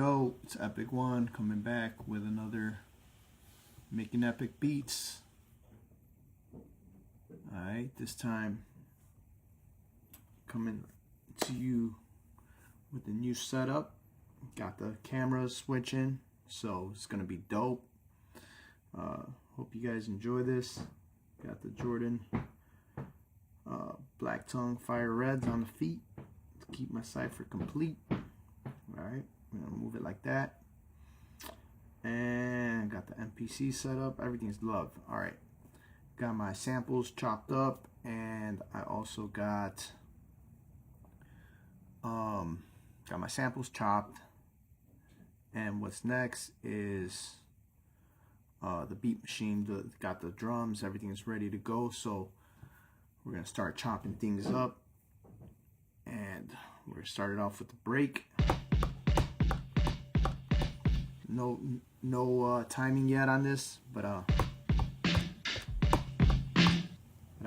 Yo, it's Epik One coming back with another Making Epic Beats. Alright, this time coming to you with a new setup. Got the camera switching, so it's gonna be dope. Hope you guys enjoy this. Got the Jordan Black Tongue Fire Reds on the feet to keep my cipher complete. Alright, I'm gonna move it like that. And got the MPC set up. Everything's love. Alright, got my samples chopped up, and I also got my samples chopped. And what's next is the beat machine. Got the drums. Everything's ready to go. So we're gonna start chopping things up, and we're gonna start it off with the break. No timing yet on this, but I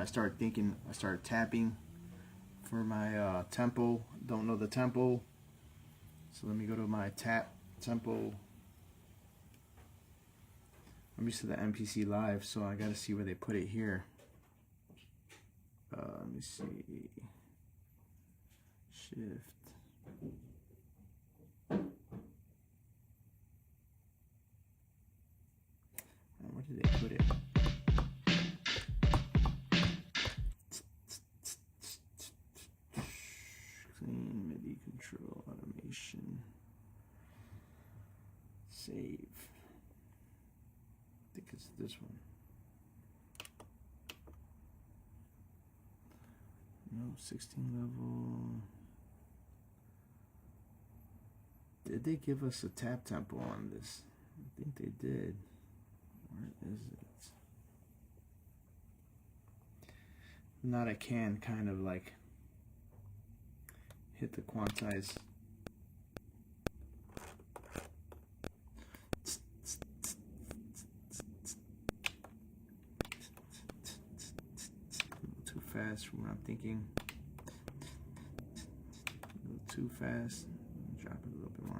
started thinking. I started tapping for my tempo. Don't know the tempo, so let me go to my tempo. I'm used to the MPC Live, so I gotta see where they put it here. Let me see. Shift. Where did they put it? Clean MIDI control automation. Save. I think it's this one. No, 16 level. Did they give us a tap tempo on this? I think they did. Where is it? Not, I can kind of like hit the quantize. Too fast from what I'm thinking. A little too fast. Drop it a little bit more.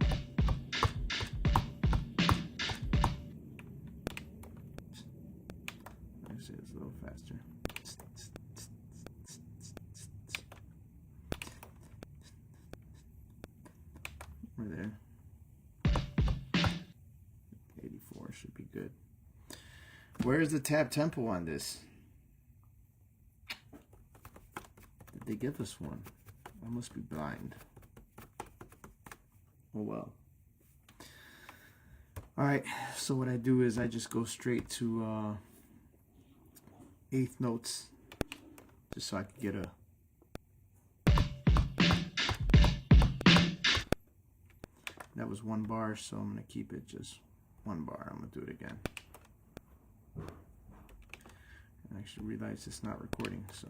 Actually, it's a little faster. We're there. 84 should be good. Where's the tap tempo on this? Did they give us one? I must be blind. Oh well. Alright, so what I do is I just go straight to eighth notes, just so I can get a that was 1 bar, so I'm gonna keep it just 1 bar. I'm gonna do it again. I actually realize it's not recording, so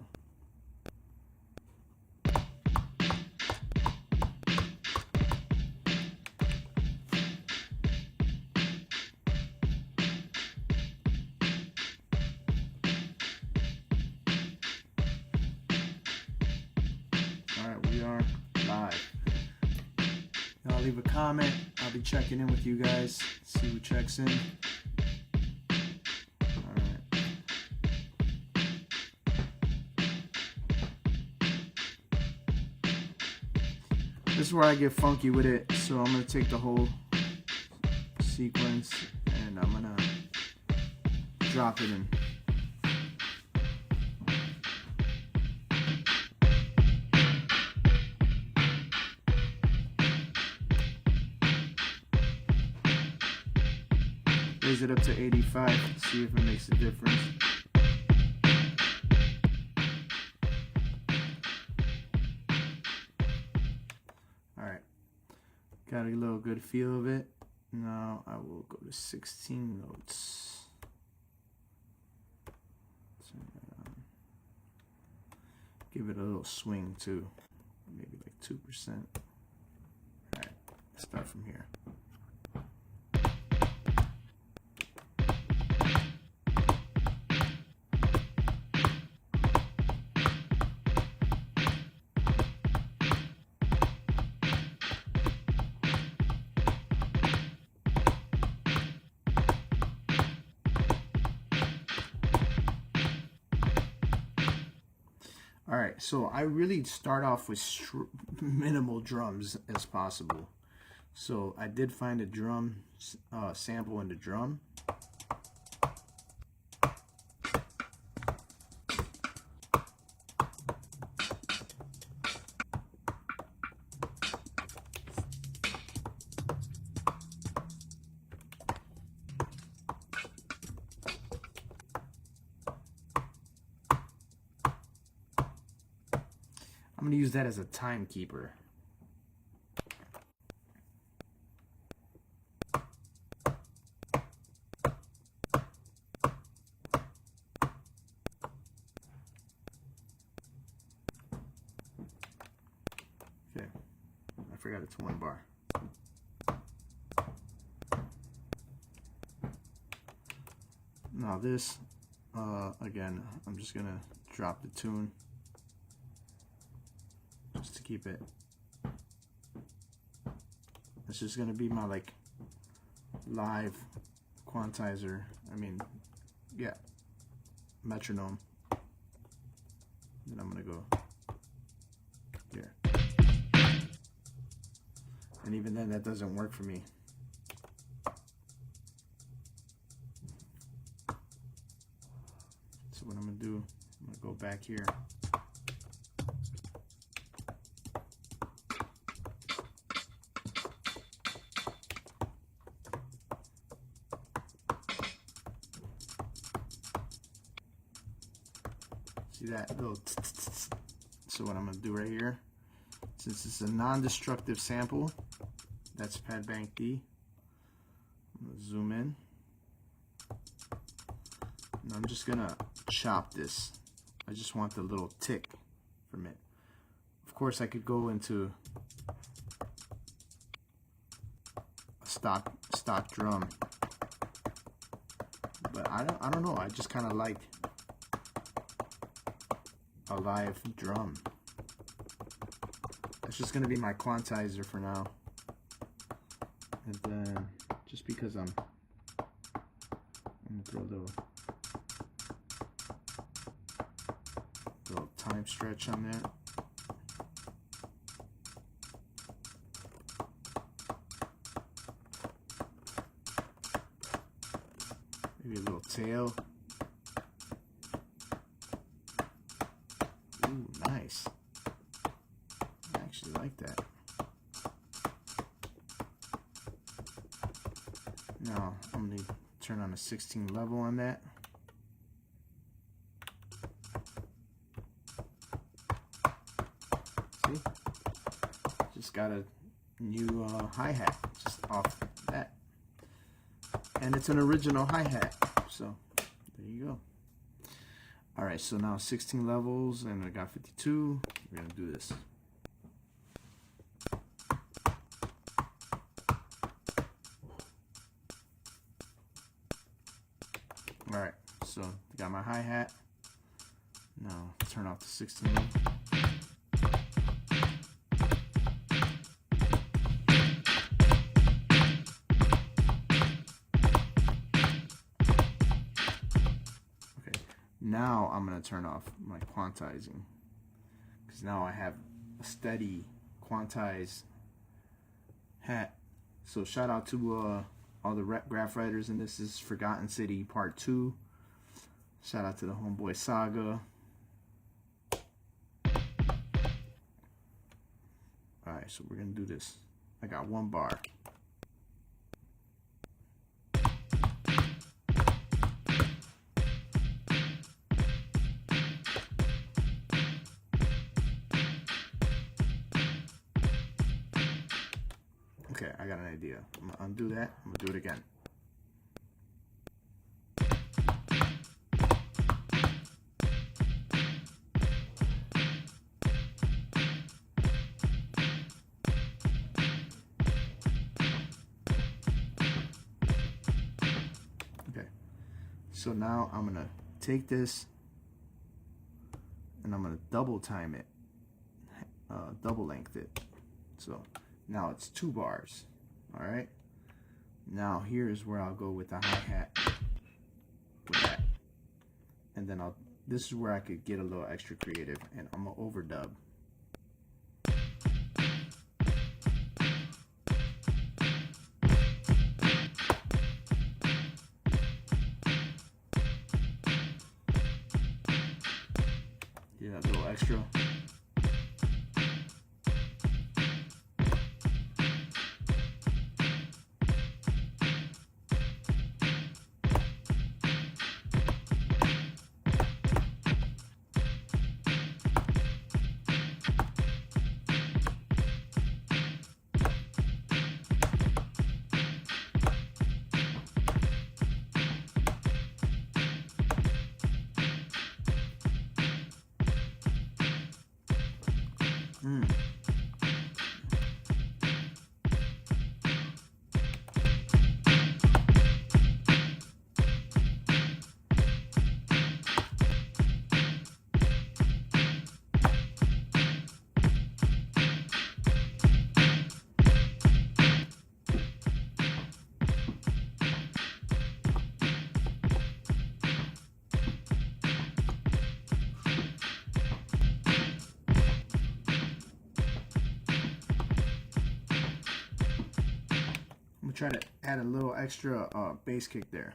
live. I'll leave a comment. I'll be checking in with you guys. See who checks in. Alright. This is where I get funky with it. So I'm going to take the whole sequence and I'm going to drop it in. Raise it up to 85, see if it makes a difference. Alright, got a little good feel of it. Now I will go to 16 notes. Turn that on. Give it a little swing too, maybe like 2%. Alright, let's start from here. All right, so I really start off with minimal drums as possible. So I did find a drum sample in the drum. I'm going to use that as a timekeeper. Okay, I forgot it's 1 bar. Now this, again, I'm just going to drop the tune just to keep it. This is going to be my like live quantizer. I mean, yeah, metronome. Then I'm going to go here. And even then, that doesn't work for me. So what I'm going to do, I'm going to go back here. See that little tss. So what I'm going to do right here, since it's a non-destructive sample, that's pad bank D. I'm going to zoom in. And I'm just going to chop this. I just want the little tick from it. Of course, I could go into a stock drum, but I don't know. I just kind of like a live drum. That's just gonna be my quantizer for now. And then just because I'm gonna throw a little time stretch on there. Maybe a little tail. Ooh, nice. I actually like that. Now I'm going to turn on a 16 level on that. See? Just got a new hi-hat just off that. And it's an original hi-hat. So there you go. All right, so now 16 levels, and I got 52. We're gonna do this. All right, so I got my hi-hat. Now turn off the 16 level. Now I'm going to turn off my quantizing, because now I have a steady quantized hat. So shout out to all the graph writers, and this is Forgotten City Part 2. Shout out to the Homeboy Saga. Alright, so we're going to do this. I got 1 bar. Okay, I got an idea. I'm gonna undo that. I'm gonna do it again. Okay, so now I'm gonna take this and I'm gonna double time it, double length it. So now it's 2 bars. All right. Now here's where I'll go with the hi-hat with that, and then I'll this is where I could get a little extra creative, and I'm gonna overdub. Yeah, a little extra. Try to add a little extra bass kick there.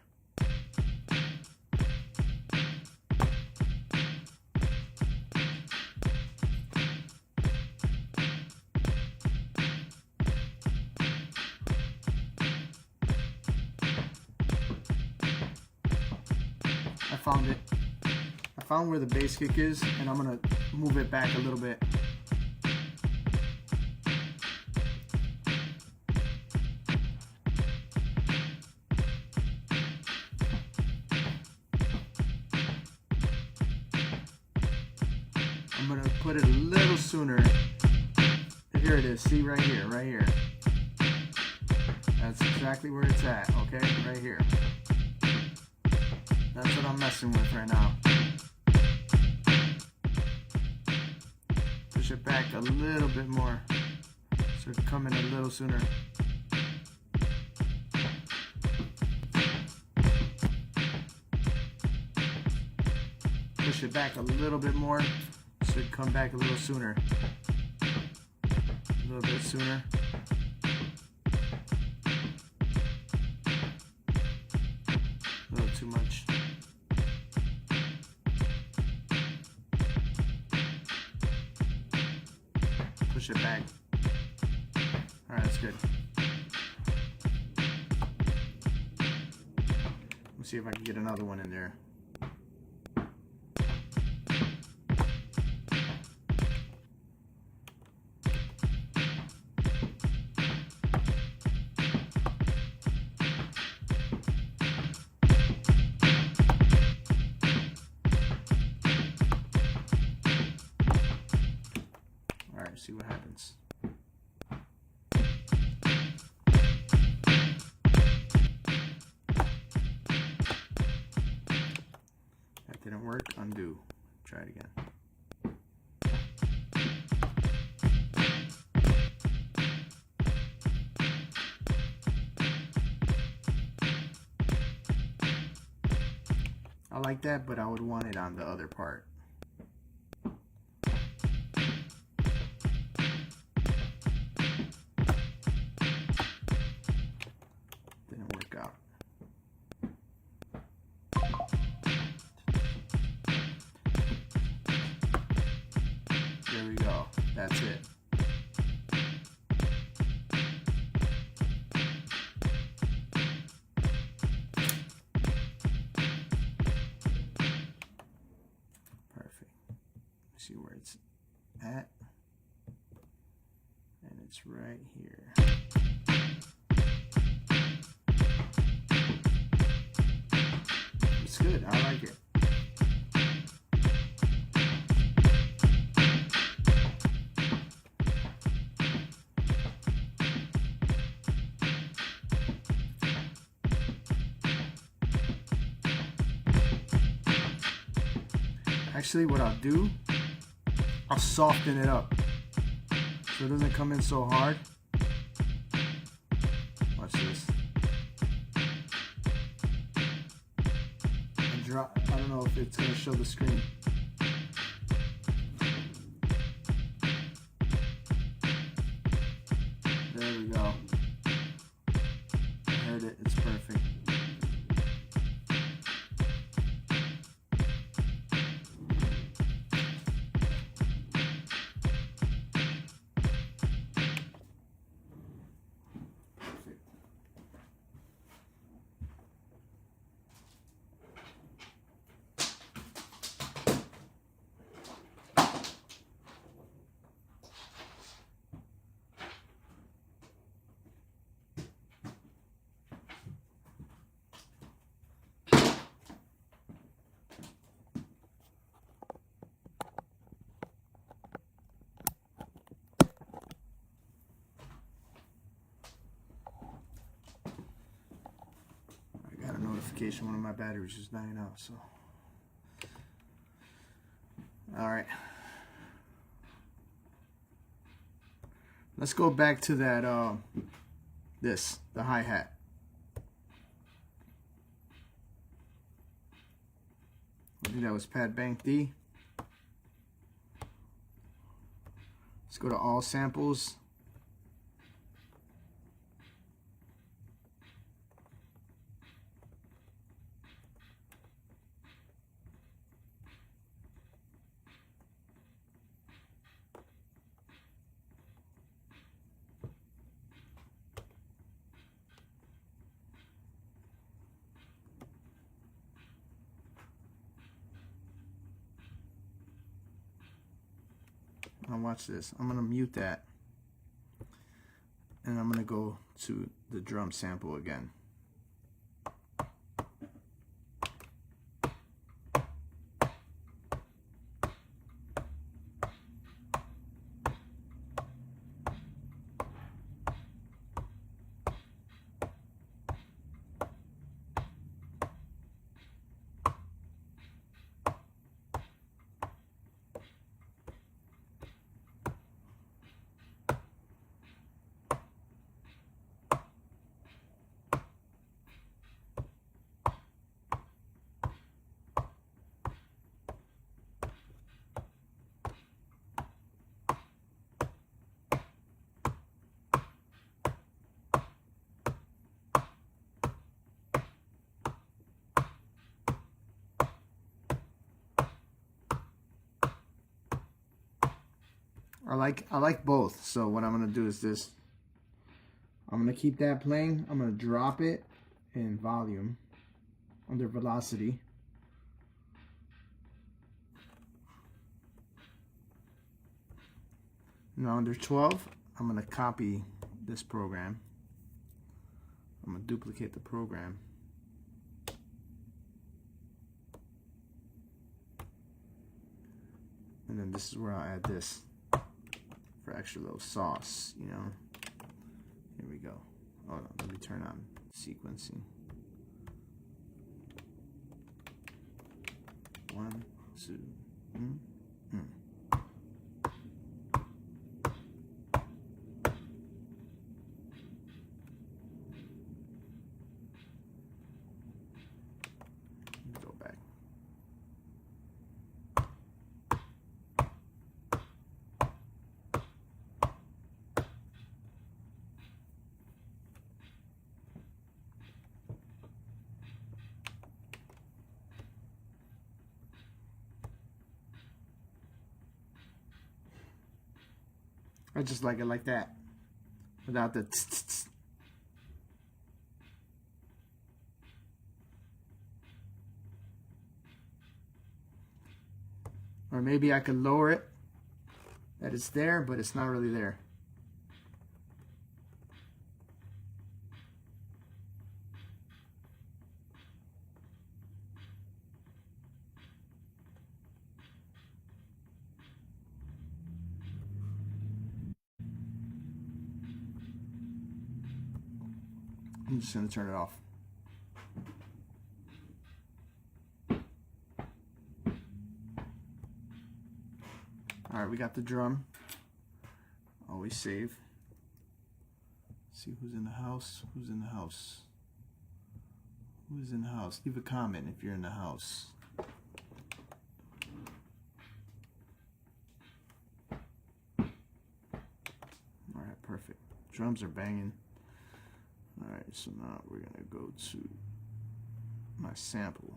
I found it. I found where the bass kick is, and I'm gonna move it back a little bit. I'm gonna put it a little sooner. Here it is. See, right here, right here. That's exactly where it's at, okay? Right here. That's what I'm messing with right now. Push it back a little bit more so it come in a little sooner. Push it back a little bit more so it come back a little sooner. A little bit sooner. A little too much. Push it back. Alright, that's good. Let's see if I can get another one in there. See what happens. That didn't work. Undo. Try it again. I like that, but I would want it on the other part. There we go. That's it. Perfect. See where it's at. And it's right here. It's good. I like it. Actually, what I'll do, I'll soften it up so it doesn't come in so hard. Watch this. I'll don't know if it's going to show the screen. There we go. I heard it. It's perfect. Notification, one of my batteries is dying out, so all right, let's go back to that the hi-hat. I think that was pad bank D. Let's go to all samples. Now watch this. I'm gonna mute that, and I'm gonna go to the drum sample again. I like both. So what I'm gonna do is this. I'm gonna keep that playing. I'm gonna drop it in volume under velocity. Now under 12, I'm gonna copy this program. I'm gonna duplicate the program. And then this is where I'll add this for extra little sauce, you know. Here we go. Oh no, let me turn on sequencing. 1, 2, Go back. I just like it like that, without the tss. Or maybe I could lower it, that it's there, but it's not really there. I'm just going to turn it off. All right, we got the drum. Always save. See who's in the house. Who's in the house? Who's in the house? Leave a comment if you're in the house. drums are banging. All right, so now we're gonna go to my sample.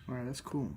All right, that's cool.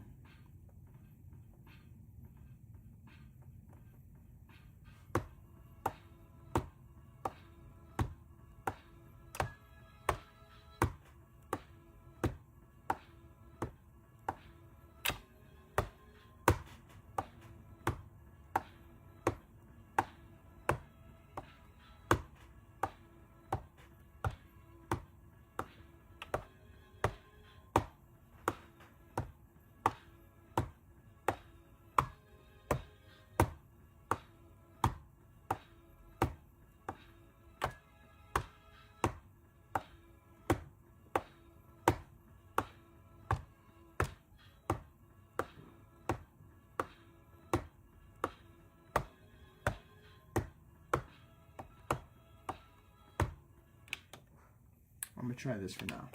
I'm gonna try this for now.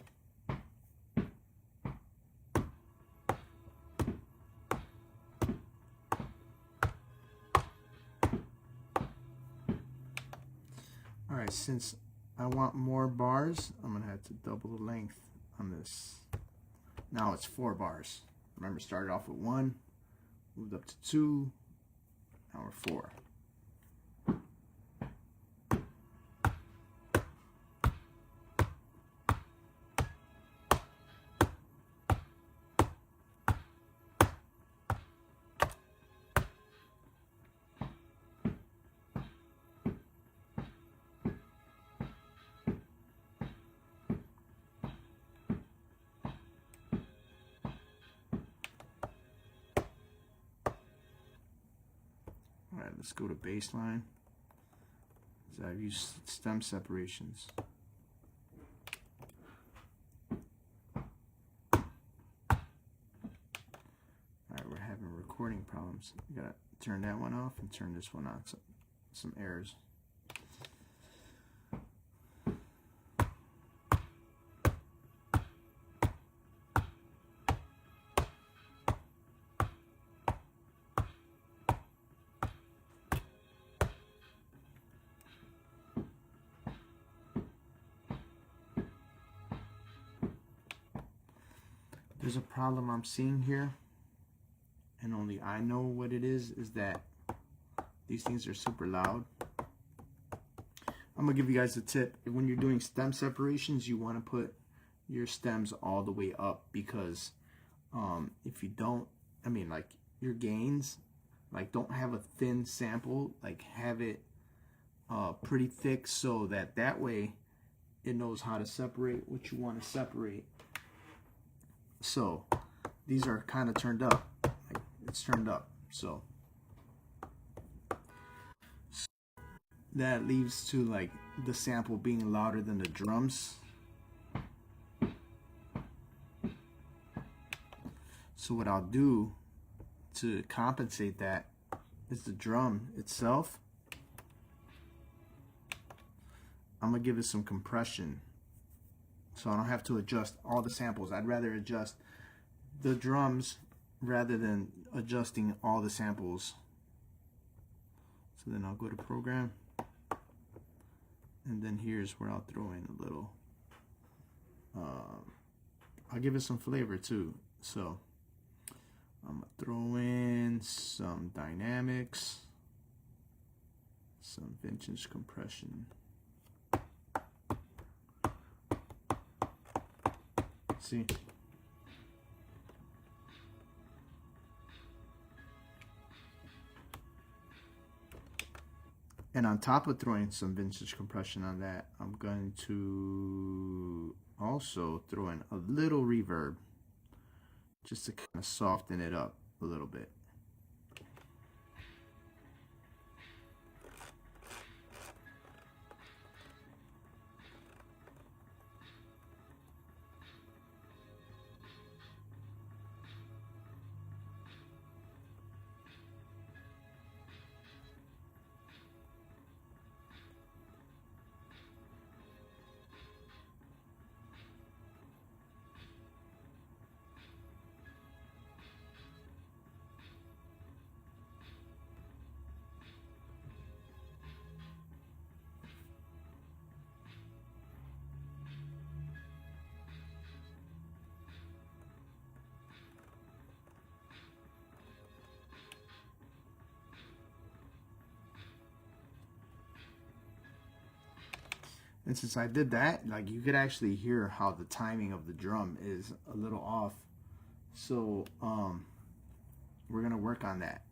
All right, since I want more bars, I'm gonna have to double the length on this. Now it's 4 bars. Remember, started off with 1, moved up to 2, now we're 4. All right, let's go to baseline. So I've used stem separations. All right, we're having recording problems. We gotta turn that one off and turn this one on. So, some errors. There's a problem I'm seeing here, and only I know what it is that these things are super loud. I'm gonna give you guys a tip. When you're doing stem separations, you want to put your stems all the way up, because if you don't, I mean, like, your gains, like, don't have a thin sample, like, have it pretty thick, so that way it knows how to separate what you want to separate. So these are kind of turned up, like, it's turned up, so that leads to, like, the sample being louder than the drums. So what I'll do to compensate that is the drum itself, I'm gonna give it some compression, so I don't have to adjust all the samples. I'd rather adjust the drums rather than adjusting all the samples. So then I'll go to program, and then here's where I'll throw in a little, I'll give it some flavor too. So I'm gonna throw in some dynamics, some vintage compression. See? And on top of throwing some vintage compression on that, I'm going to also throw in a little reverb just to kind of soften it up a little bit. And since I did that, like, you could actually hear how the timing of the drum is a little off. So we're gonna work on that.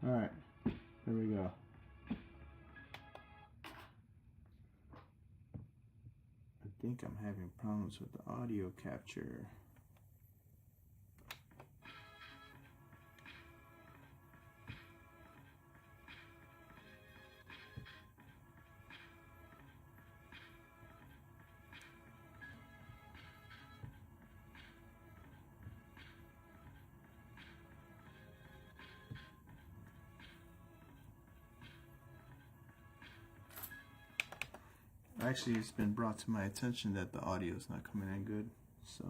All right, there we go. I think I'm having problems with the audio capture. Actually, it's been brought to my attention that the audio is not coming in good, so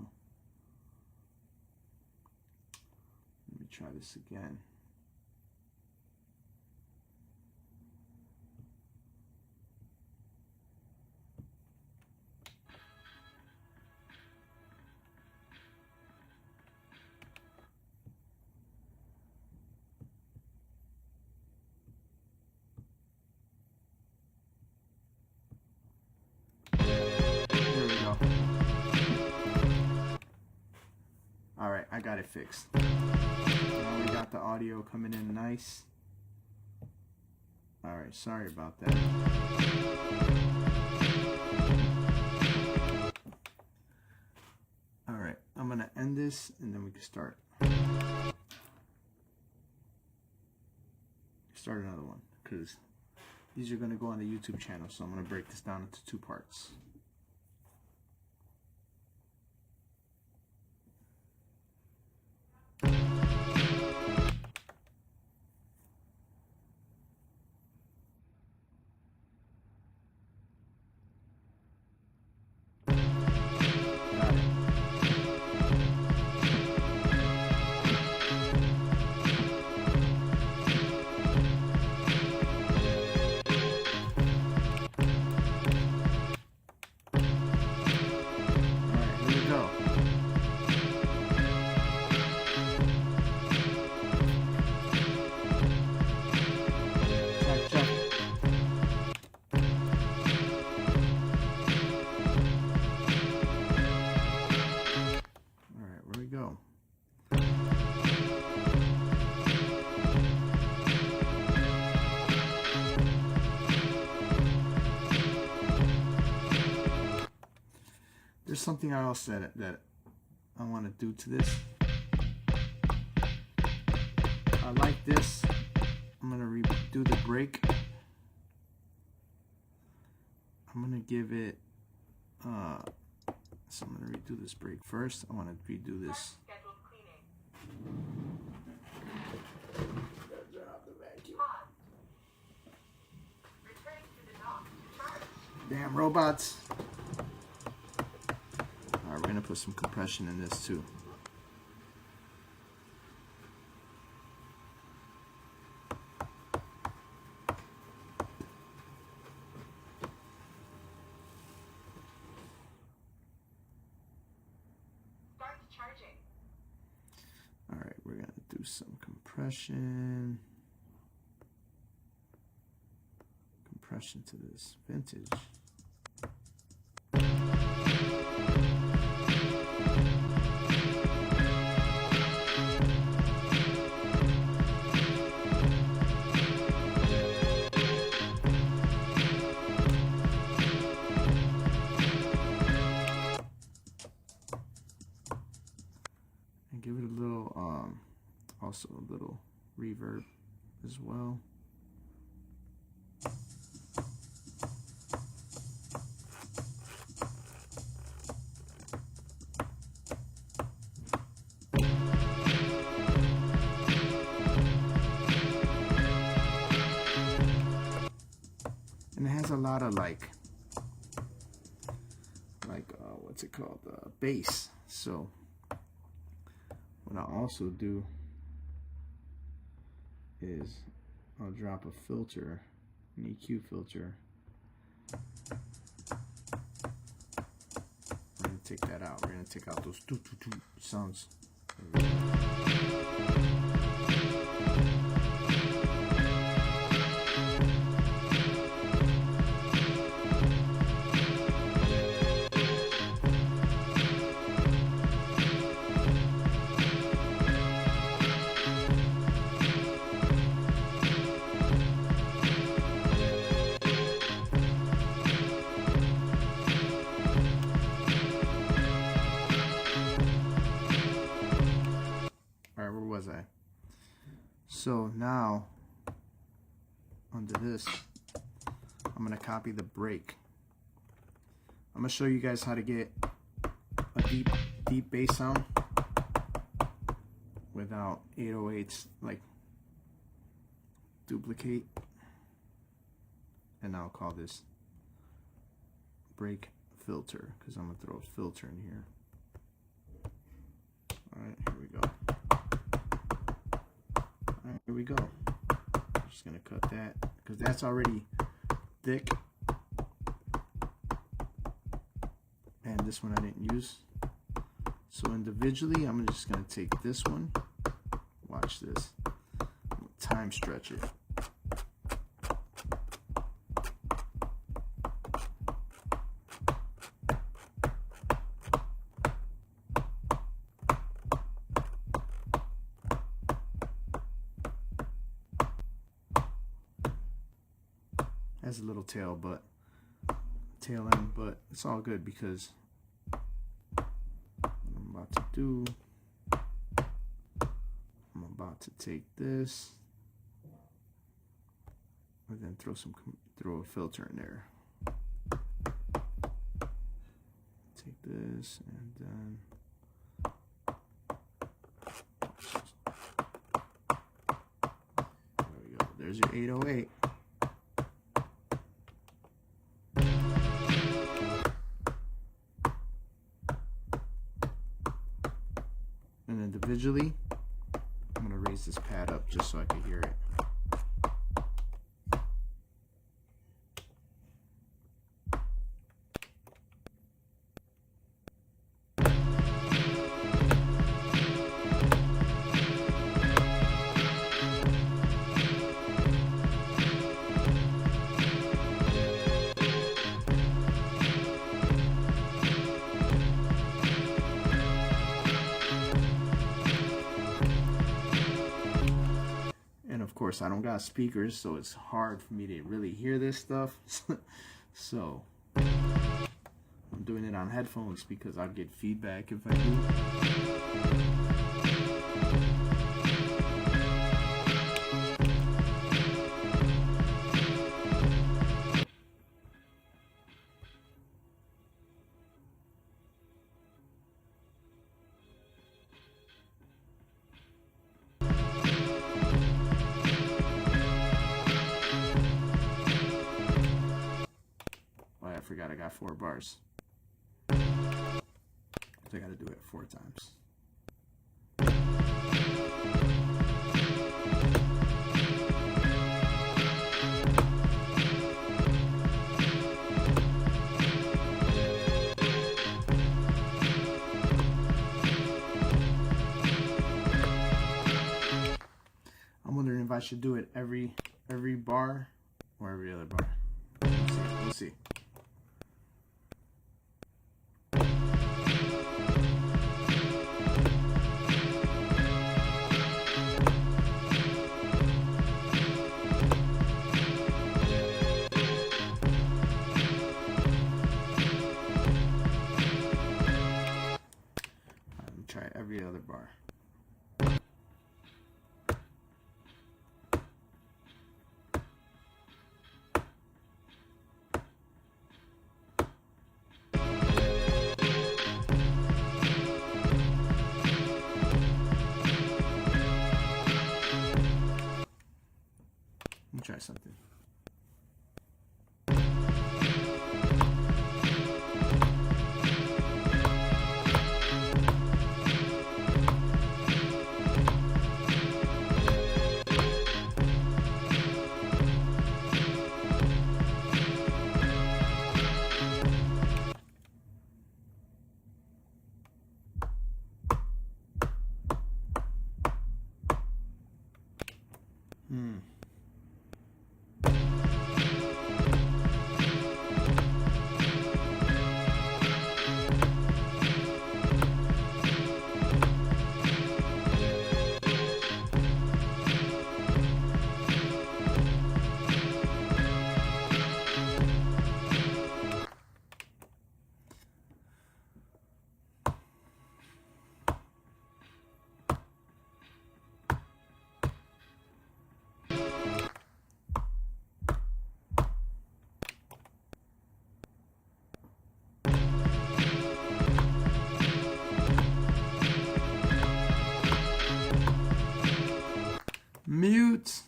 let me try this again. Alright, I got it fixed. Now we got the audio coming in nice. Alright, sorry about that. Alright, I'm going to end this and then we can start. Start another one because these are going to go on the YouTube channel, so I'm going to break this down into 2 parts. there's something else that I want to do to this. I like this. I'm going to redo the brake. I'm going to give it, so I'm going to redo this brake first. I want to redo this. Damn robots. Alright, we're going to put some compression in this too. Alright, we're going to do some compression. Compression to this vintage. And give it a little, also a little reverb as well. And it has a lot of like what's it called, bass. So what I'll also do is I'll drop a filter, an EQ filter. We're gonna take that out. We're gonna take out those doo doo doo sounds. So now under this, I'm going to copy the break. I'm going to show you guys how to get a deep bass sound without 808s like duplicate. And I'll call this break filter because I'm going to throw a filter in here. Alright, here we go. Alright, here we go. I'm just going to cut that because that's already thick. And this one I didn't use. So individually, I'm just going to take this one. Watch this. Time stretch it. Has a little tail end, but it's all good because what I'm about to do, I'm about to take this and then throw a filter in there. Take this and then there we go. There's your 808. And individually, I'm going to raise this pad up just so I can hear it. Of course, I don't got speakers, so it's hard for me to really hear this stuff. So I'm doing it on headphones because I'll get feedback if I do. I forgot I got 4 bars. So I got to do it 4 times. I'm wondering if I should do it every bar or every other bar. We'll see. Try every other bar. Let me try something. Mute.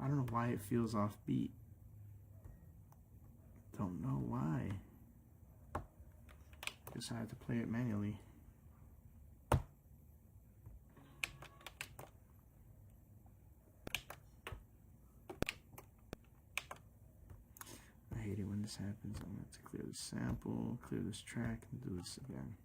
I don't know why it feels off beat. Don't know why. Guess I have to play it manually. I hate it when this happens. I'm going to have to clear this sample, clear this track, and do this again.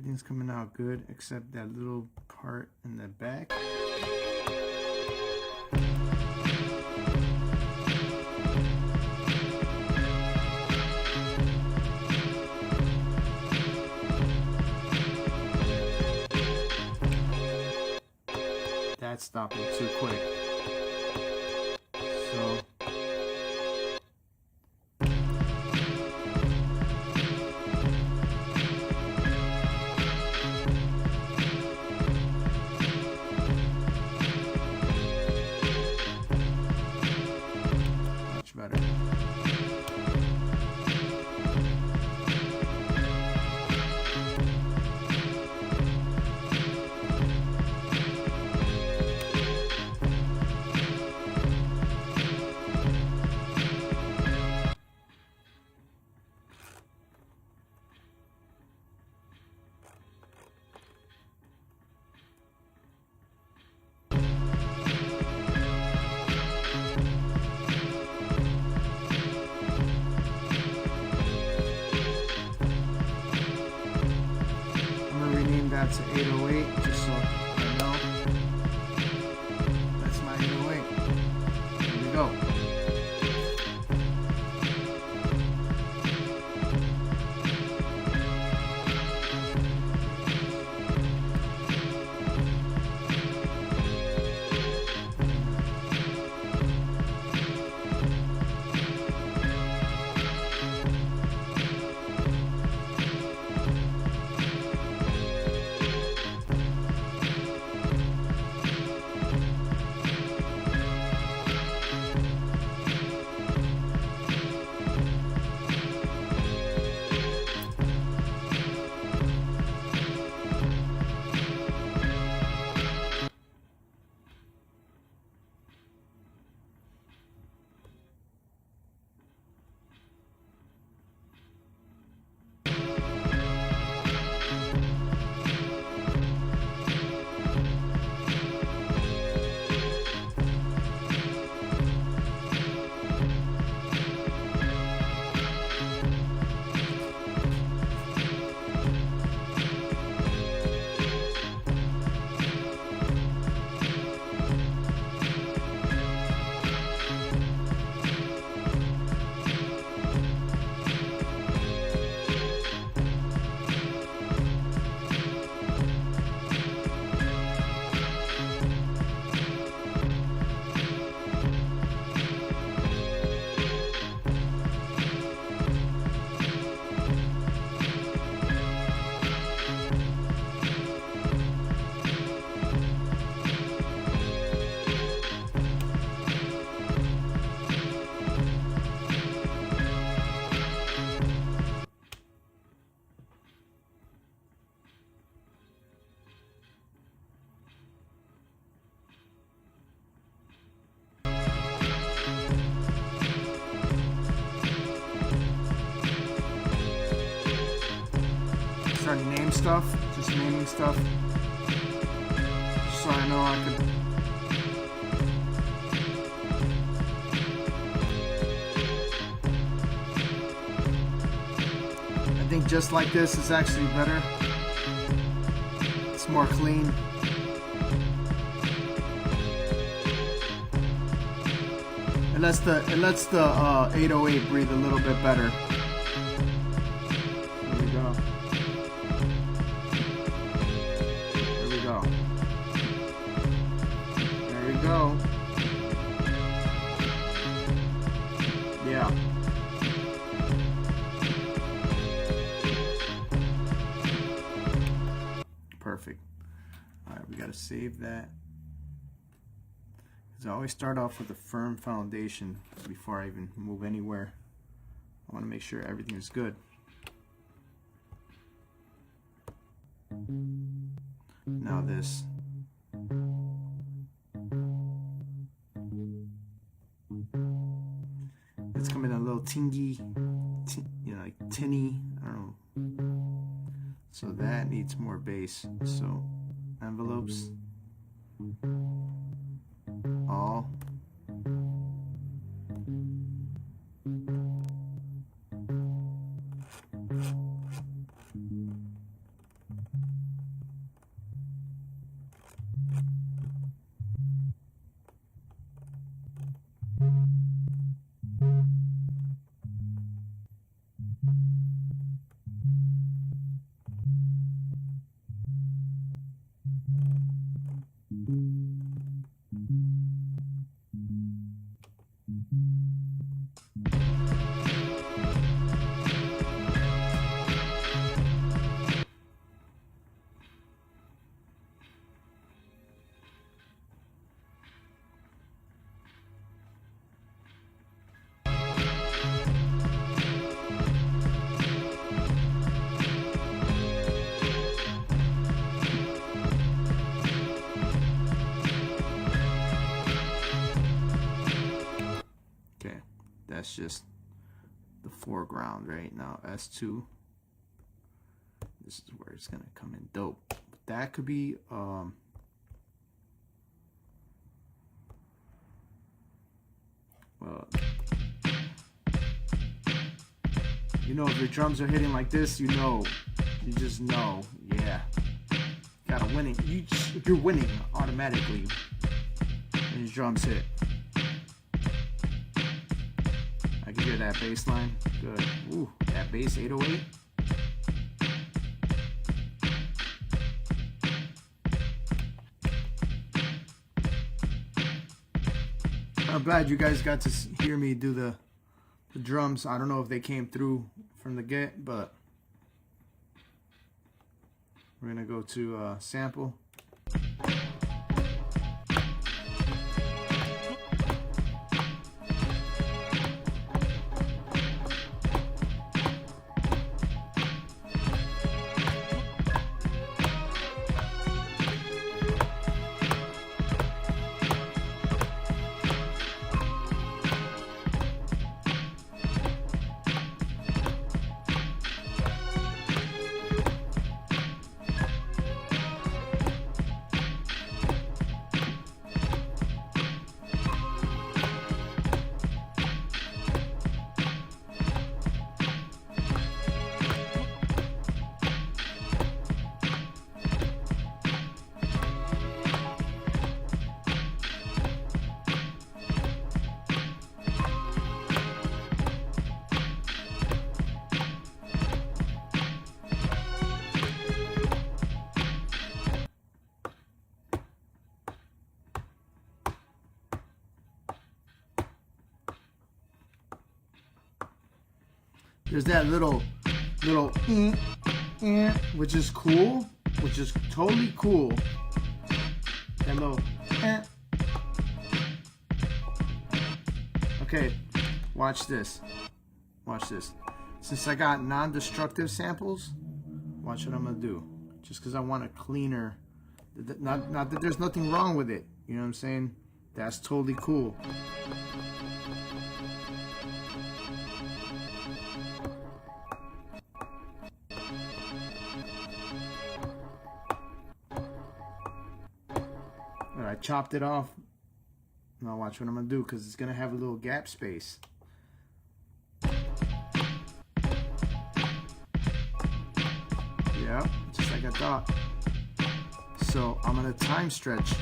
Everything's coming out good except that little part in the back. That's stopping too quick. So much better. That's 808, just so I know. That's my 808. Here we go. Starting to name stuff, just naming stuff, so I know I could. I think just like this is actually better. It's more clean. It lets the 808 breathe a little bit better. Go. Yeah. Perfect. All right, we got to save that. Because I always start off with a firm foundation before I even move anywhere. I want to make sure everything is good. Now this. It's coming a little tingy, like tinny, I don't know. So that needs more base. So envelopes, all. that's just the foreground right now. S2. This is where it's gonna come in dope. That could be well, you know, if your drums are hitting like this, you just know, yeah, gotta win it. You're winning automatically when your drums hit. I can hear that bass line. Good. Ooh, that bass 808. I'm glad you guys got to hear me do the drums. I don't know if they came through from the get, but we're gonna go to sample. There's that little which is cool, which is totally cool. That little Okay, watch this. Watch this. Since I got non-destructive samples, watch what I'm gonna do. Just because I want a cleaner, not that there's nothing wrong with it. You know what I'm saying? That's totally cool. I chopped it off. Now watch what I'm gonna do, because it's gonna have a little gap space. Yeah, just like I thought. So I'm gonna time stretch.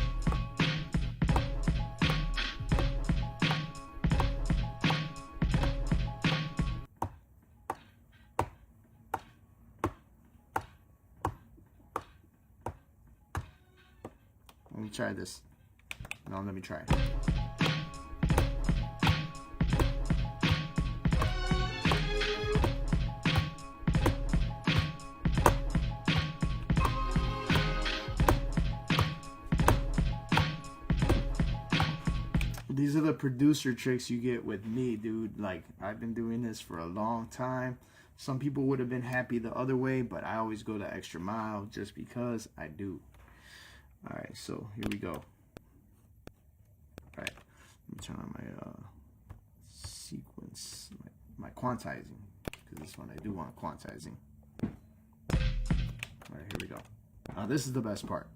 Let me try this. No, let me try it. These are the producer tricks you get with me, dude. Like, I've been doing this for a long time. Some people would have been happy the other way, but I always go the extra mile just because I do. All right, so here we go. All right, let me turn on my sequence, my quantizing, because this one I do want quantizing. All right, here we go. Now this is the best part.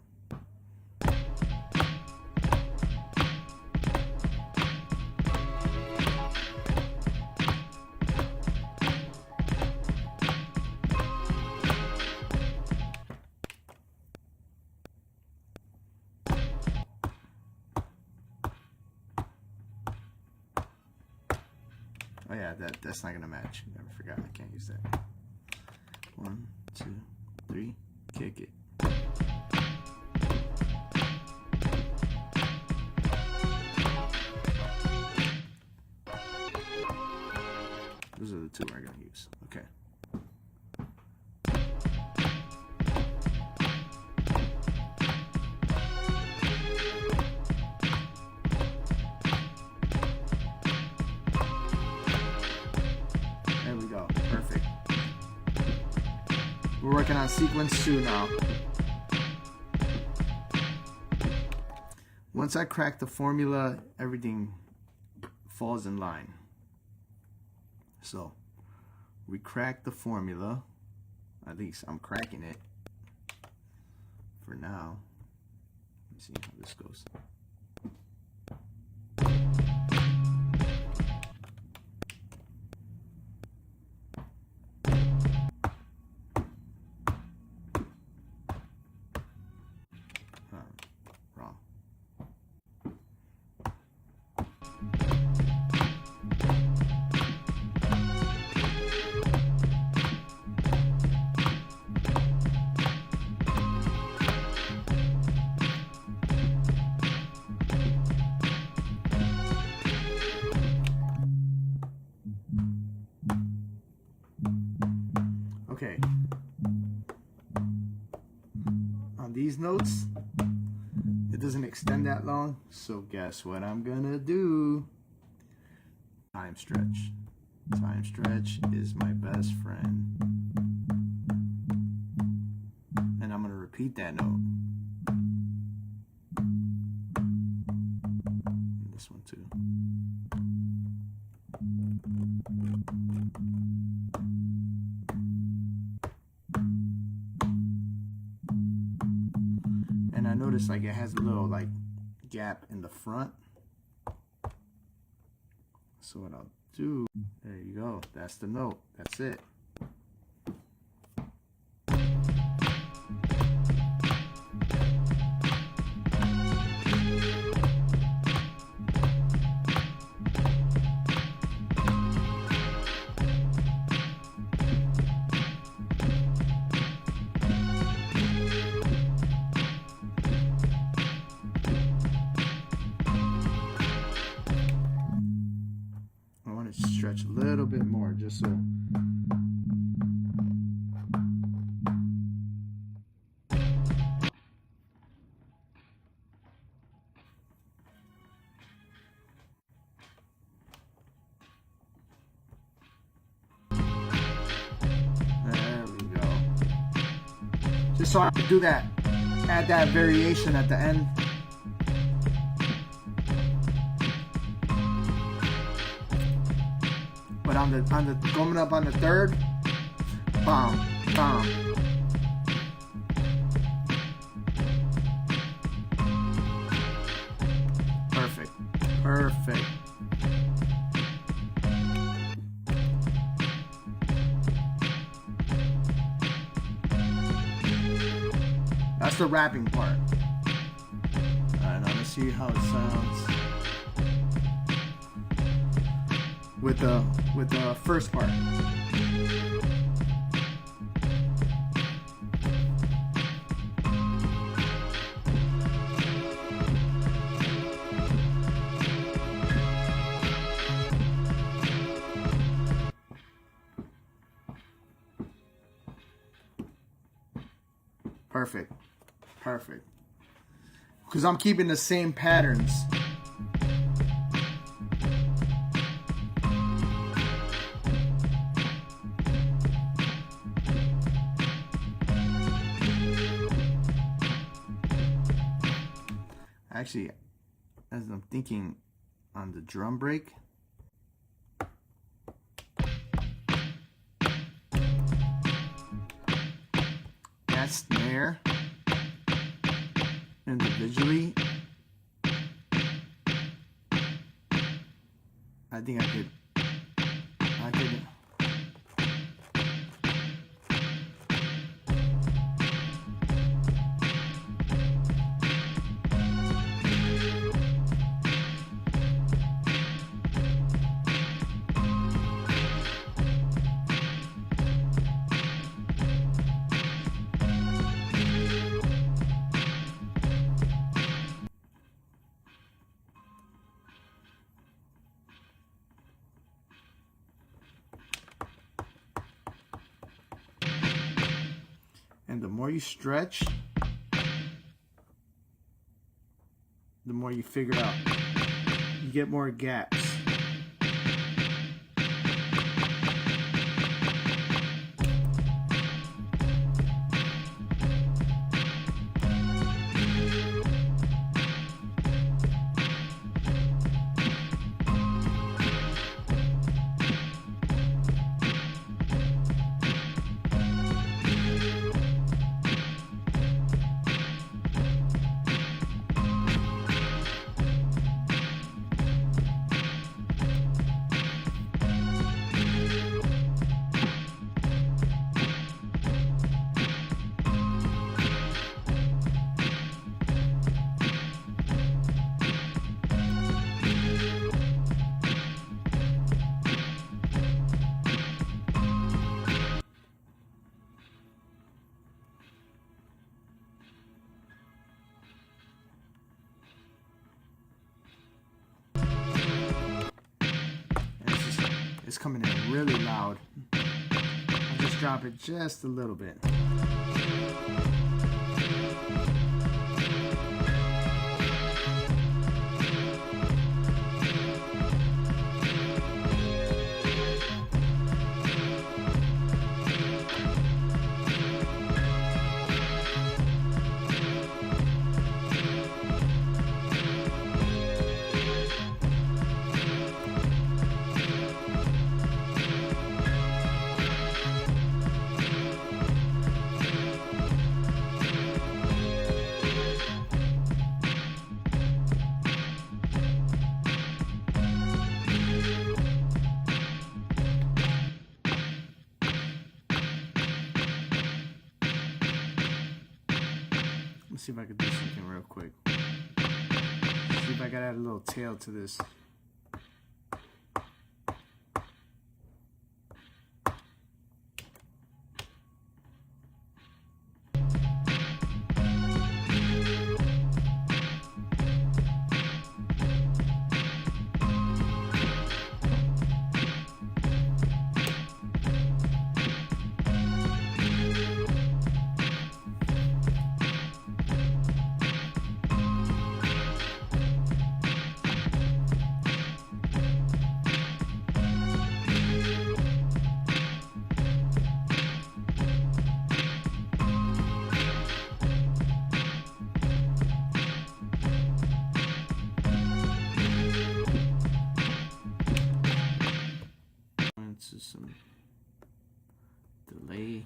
Oh yeah, that's not gonna match. Never forgot. I can't use that. 1, 2, 3, kick it. Those are the two we're gonna use. Okay. Perfect. We're working on sequence 2 now. Once I crack the formula, everything falls in line. So we cracked the formula. At least I'm cracking it for now. Let me see how this goes. Wrong. Okay. On these notes, it doesn't extend that long, so guess what I'm gonna do? Time stretch. Time stretch is my best friend. And I'm gonna repeat that note. And this one too. And I noticed like it has a little like gap in the front. So what I'll do, there you go, that's the note, that's it. Stretch a little bit more just so there we go, just so I can do that, add that variation at the end. But on the coming up on the third, bomb, bomb. Perfect, perfect. That's the rapping part. Alright, now let's see how it sounds with the first part. Perfect, perfect. Because I'm keeping the same patterns. Actually, as I'm thinking on the drum break, that snare individually, I think I could and the more you stretch, the more you figure out. You get more gaps. it's coming in really loud. I'll just drop it just a little bit. Let's see if I can do something real quick. See if I can add a little tail to this. Into some delay.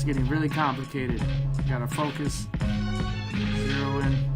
Getting really complicated. Gotta focus, zero in.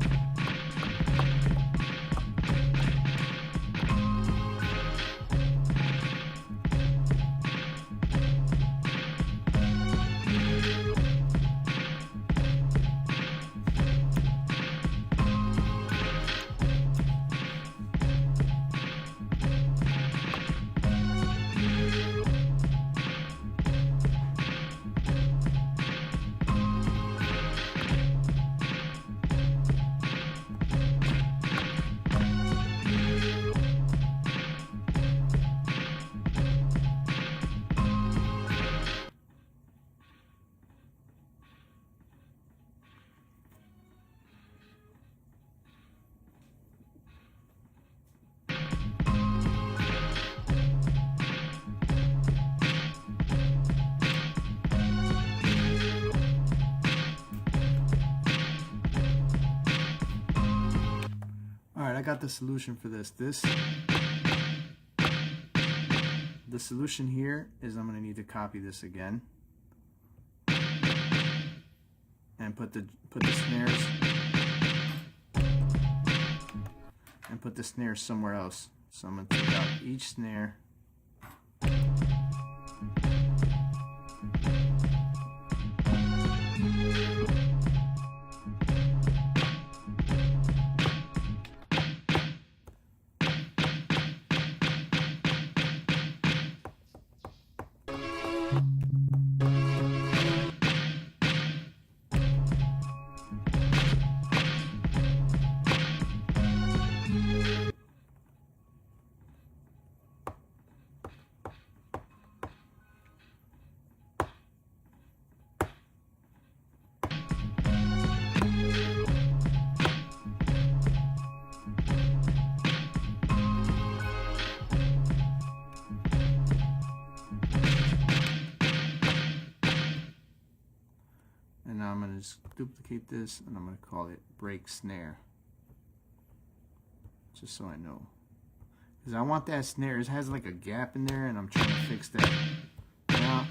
I got the solution for this. The solution here is I'm going to need to copy this again and put the snares somewhere else. So I'm going to take out each snare. just duplicate this and I'm going to call it break snare. Just so I know. Because I want that snare. It has like a gap in there and I'm trying to fix that. Now,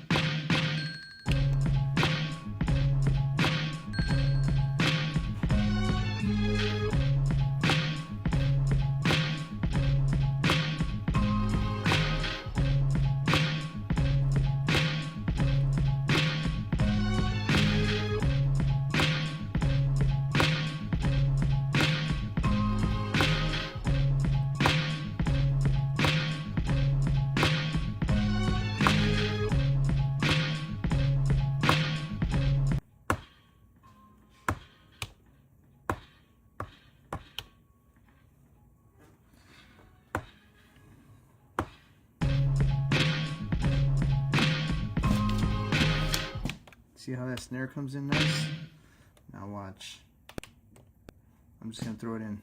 see how that snare comes in nice? Now watch. I'm just going to throw it in.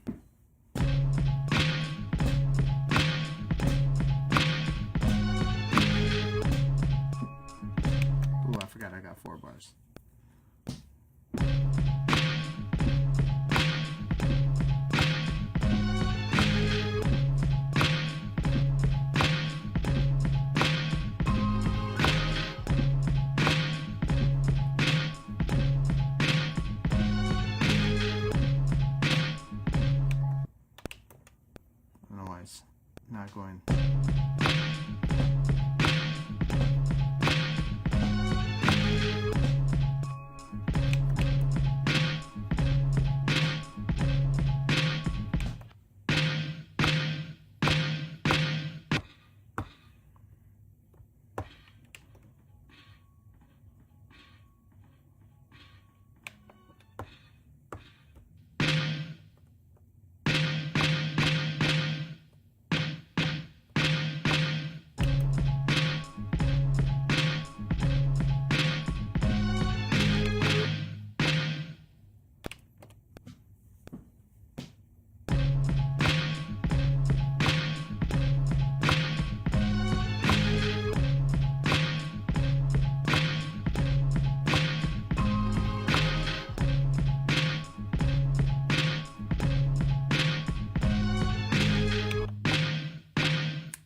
Oh, I forgot I got 4 bars. Not going.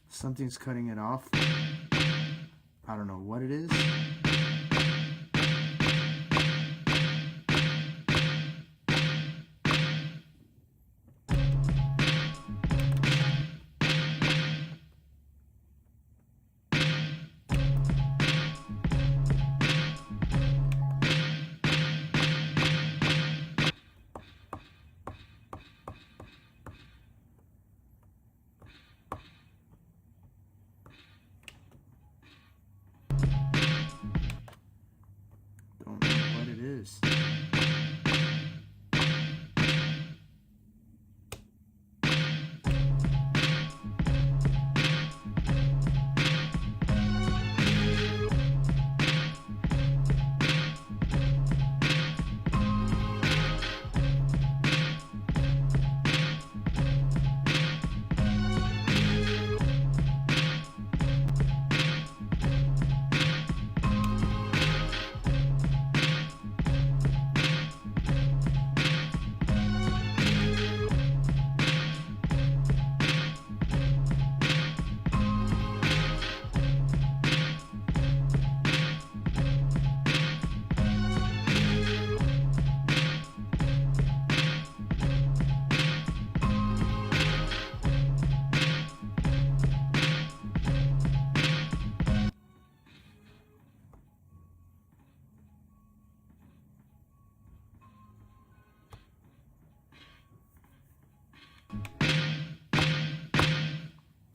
Something's cutting it off. I don't know what it is.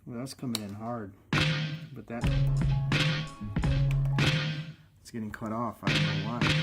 Well, that's coming in hard, but that it's getting cut off. I don't know why.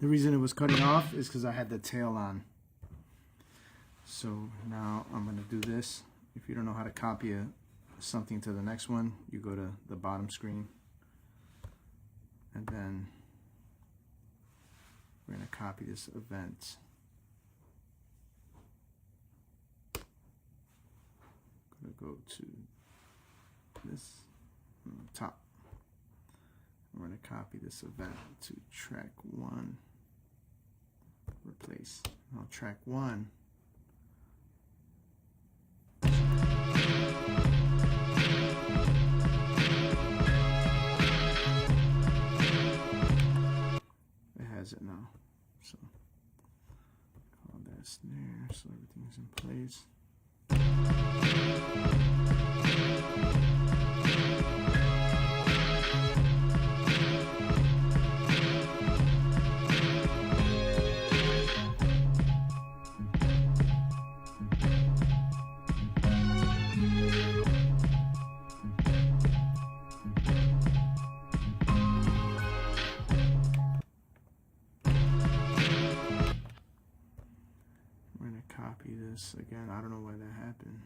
The reason it was cutting off is because I had the tail on. So now I'm going to do this. If you don't know how to copy something to the next one, you go to the bottom screen, and then we're going to copy this event. I'm going to go to this top. We're going to copy this event to track 1. Replace. Now track 1. It has it now. So call that snare so everything's in place. Copy this again. I don't know why that happened,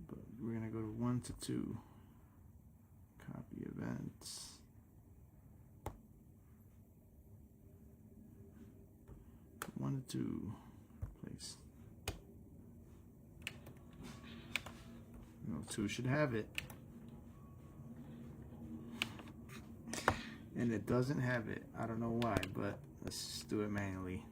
but we're gonna go to 1 to 2. Copy events. One to 2. Place. 2 should have it, and it doesn't have it. I don't know why, but let's do it manually.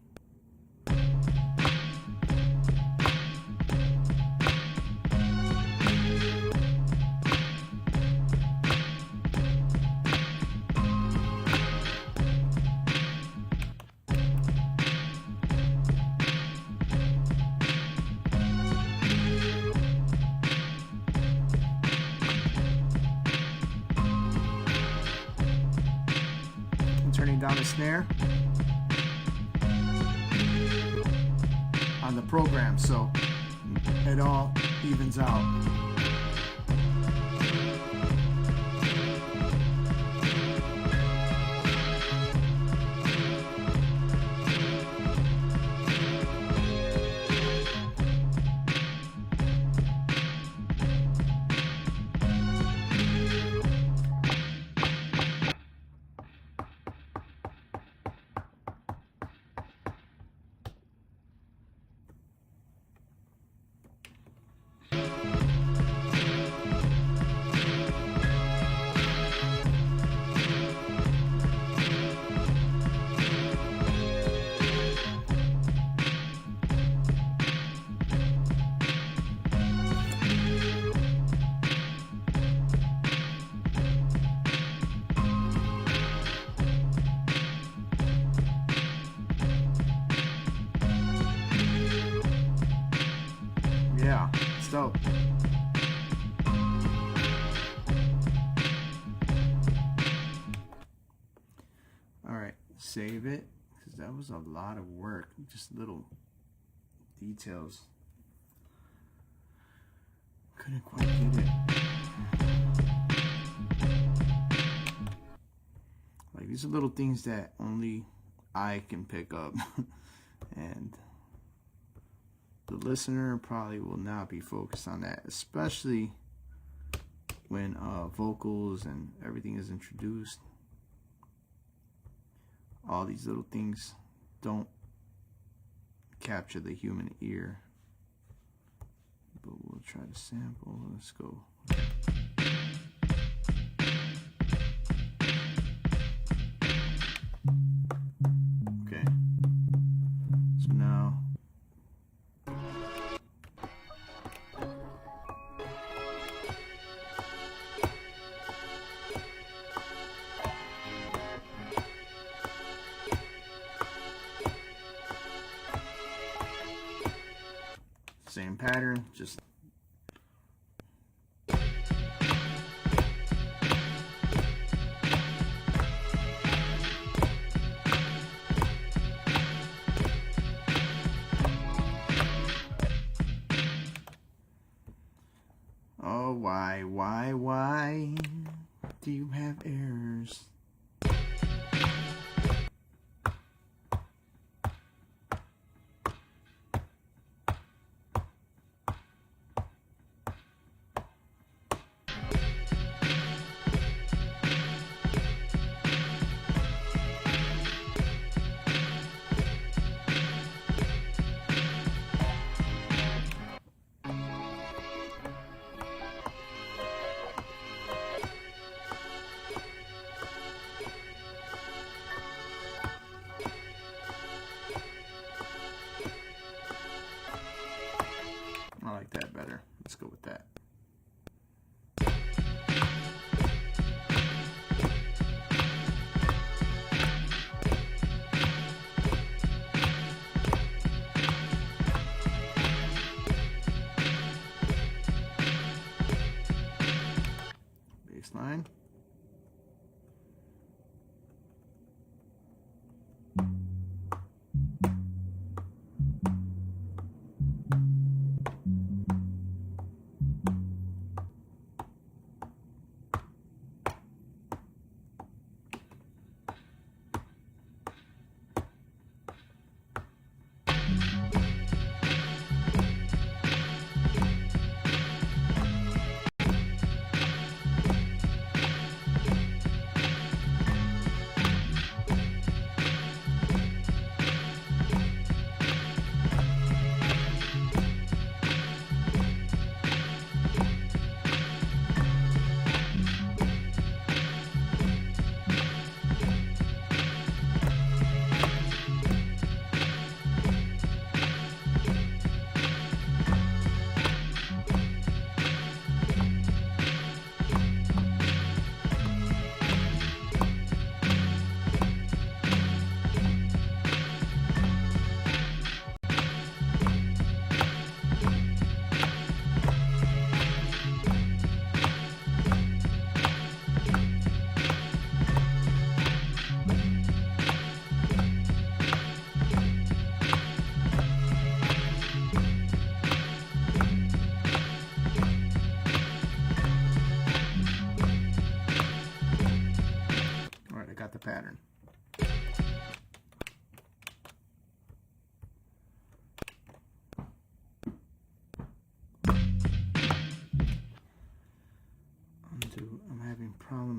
Turning down the snare on the program so it all evens out. Yeah, it's dope. Alright, save it, because that was a lot of work. Just little details. Couldn't quite get it. Like, these are little things that only I can pick up. And the listener probably will not be focused on that, especially when vocals and everything is introduced. All these little things don't capture the human ear. But we'll try to sample. Let's go. Okay. So now same pattern, just oh, why do you have errors?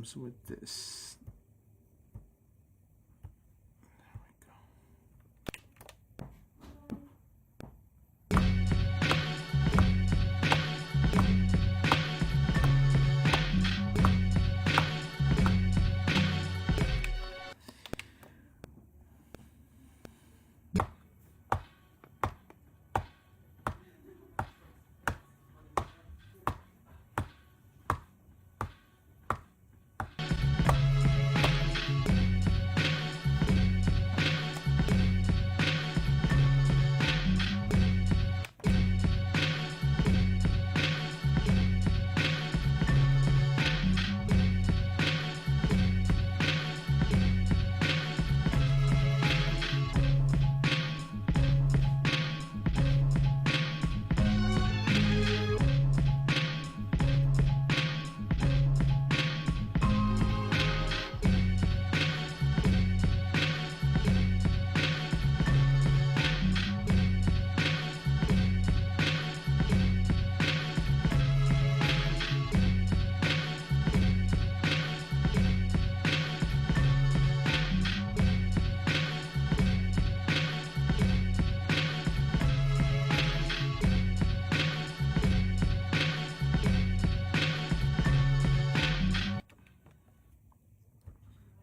comes with this.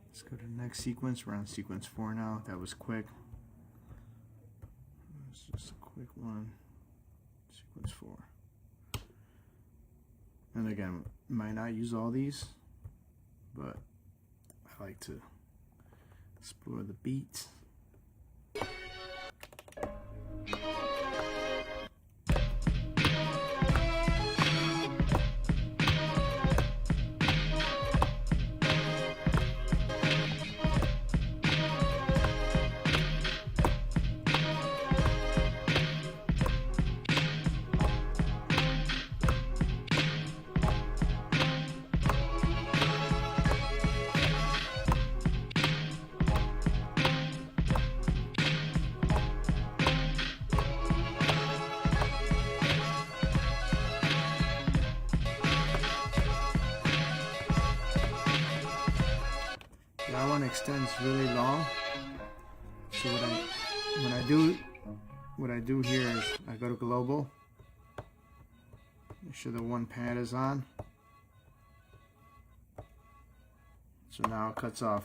Let's go to the next sequence. We're on sequence 4 now. That was quick. It's just a quick one. Sequence 4. And again, might not use all these, but I like to explore the beats. That one extends really long. So what I do here is I go to global. Make sure the one pad is on. So now it cuts off.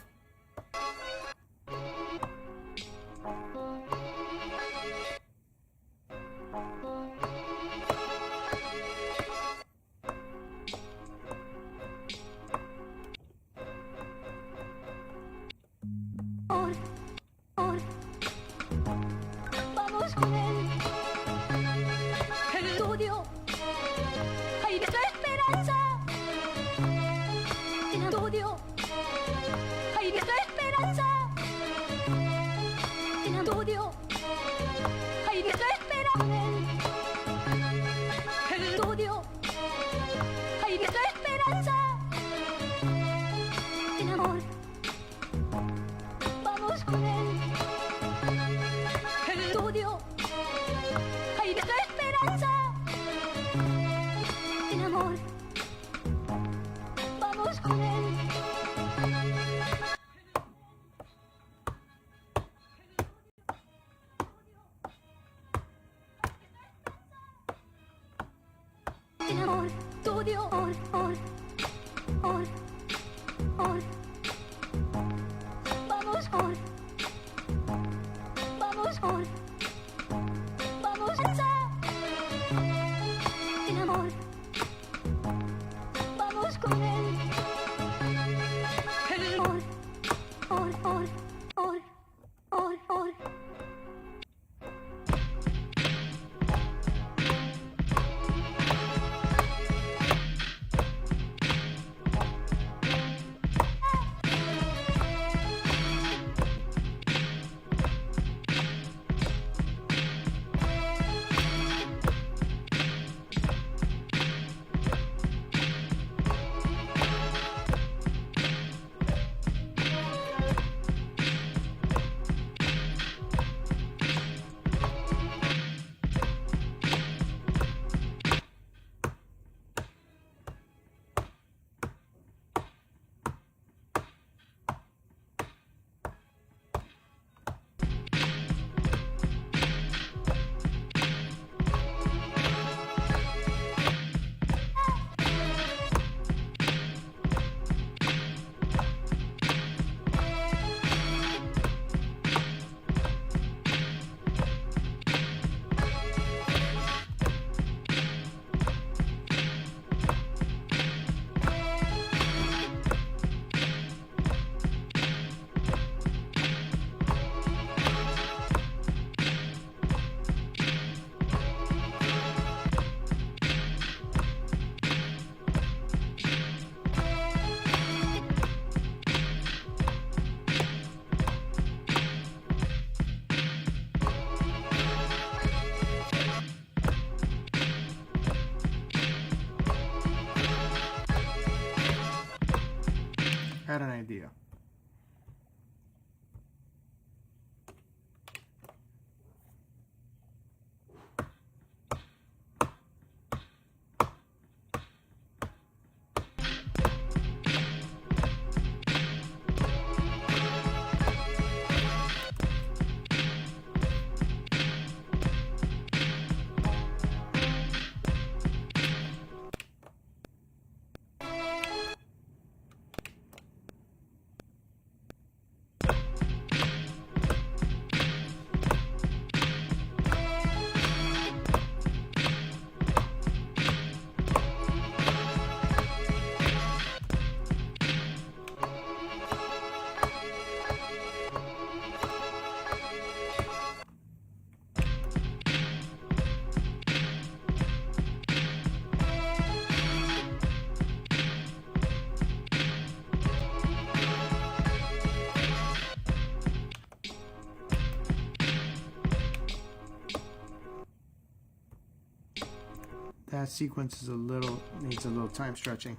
Vamos con él. El estudio. Aire de esperanza. El estudio. Aire de esperanza. El estudio. Aire de esperanza. El estudio. Aire de esperanza. El amor. Vamos con él. El estudio, aire de esperanza, el amor, vamos con él. El amor, estudio, or, vamos con. Vamos con, vamos el amor, vamos con él, el amor, or. got an idea. That sequence is needs a little time stretching.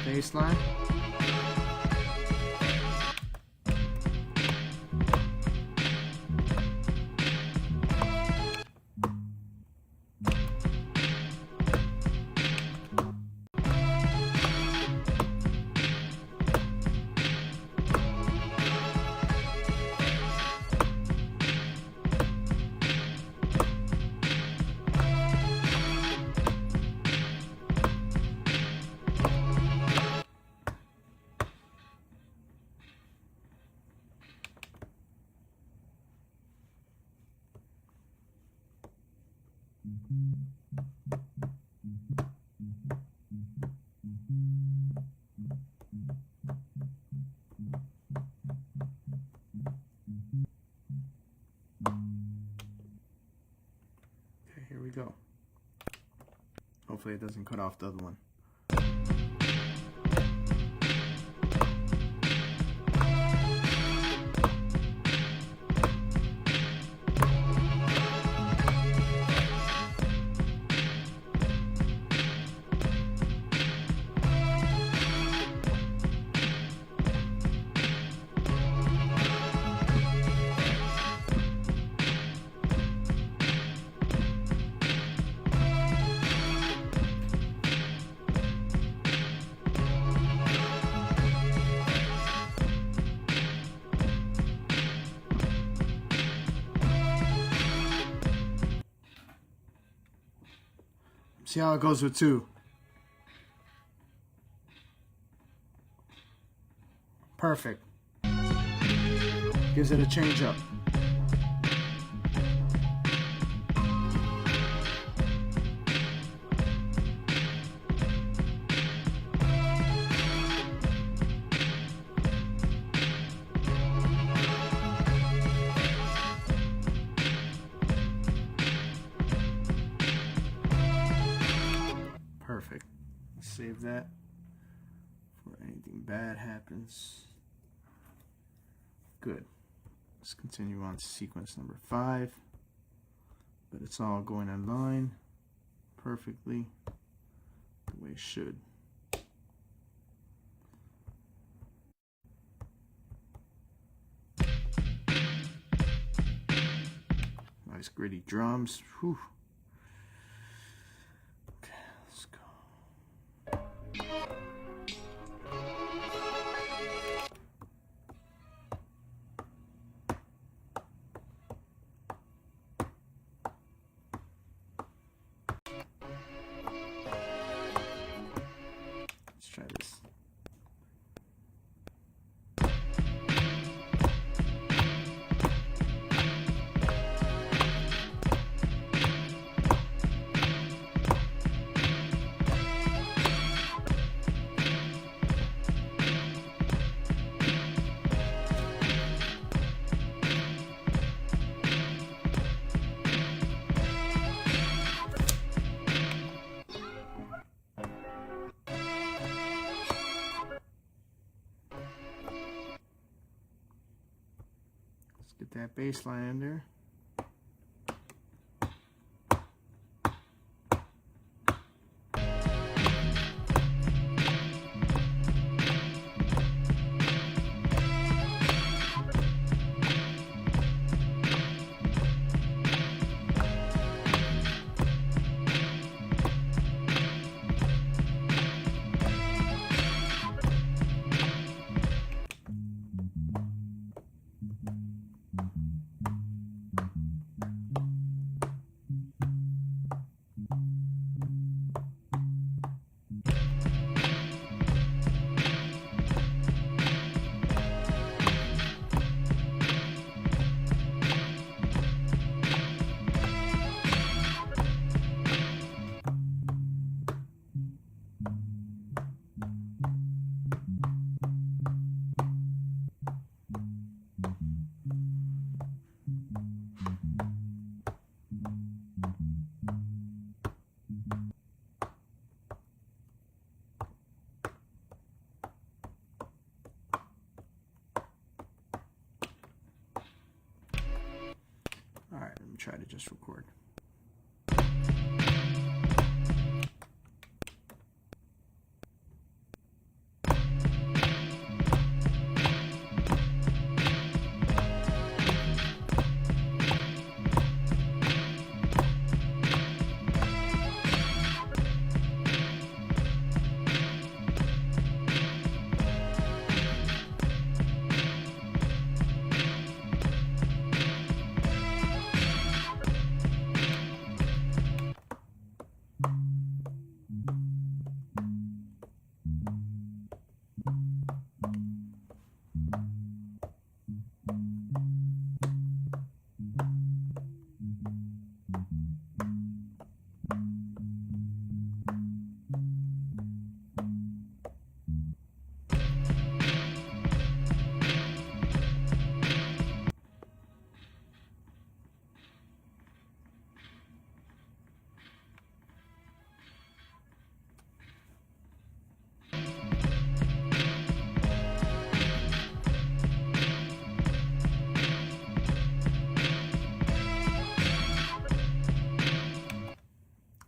Baseline. Okay, here we go. Hopefully it doesn't cut off the other one. See how it goes with 2. Perfect. Gives it a change up. Perfect. Save that before anything bad happens. Good. Let's continue on to sequence number 5. but it's all going in line perfectly the way it should. Nice gritty drums. Whew. Okay, let's go. Let's try this. Get that bass line in there. All right, let me try to just record.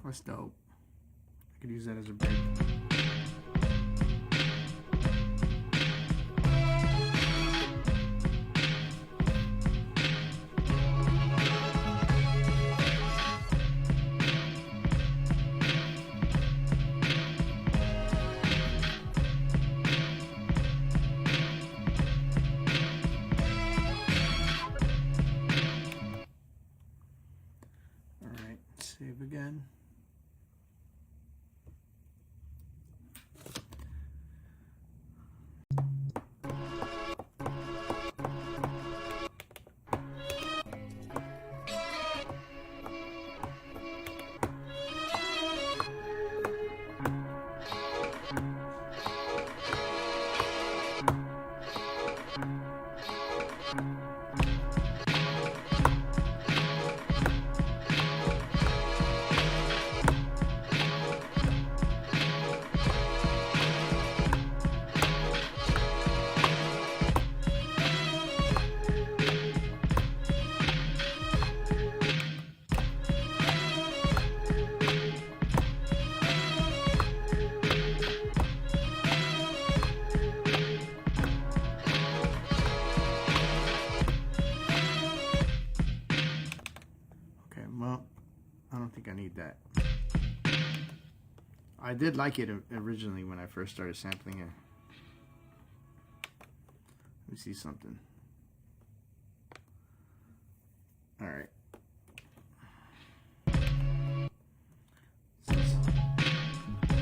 That's dope. I could use that as a break. All right, save again. I did like it originally when I first started sampling it. Let me see something. All right.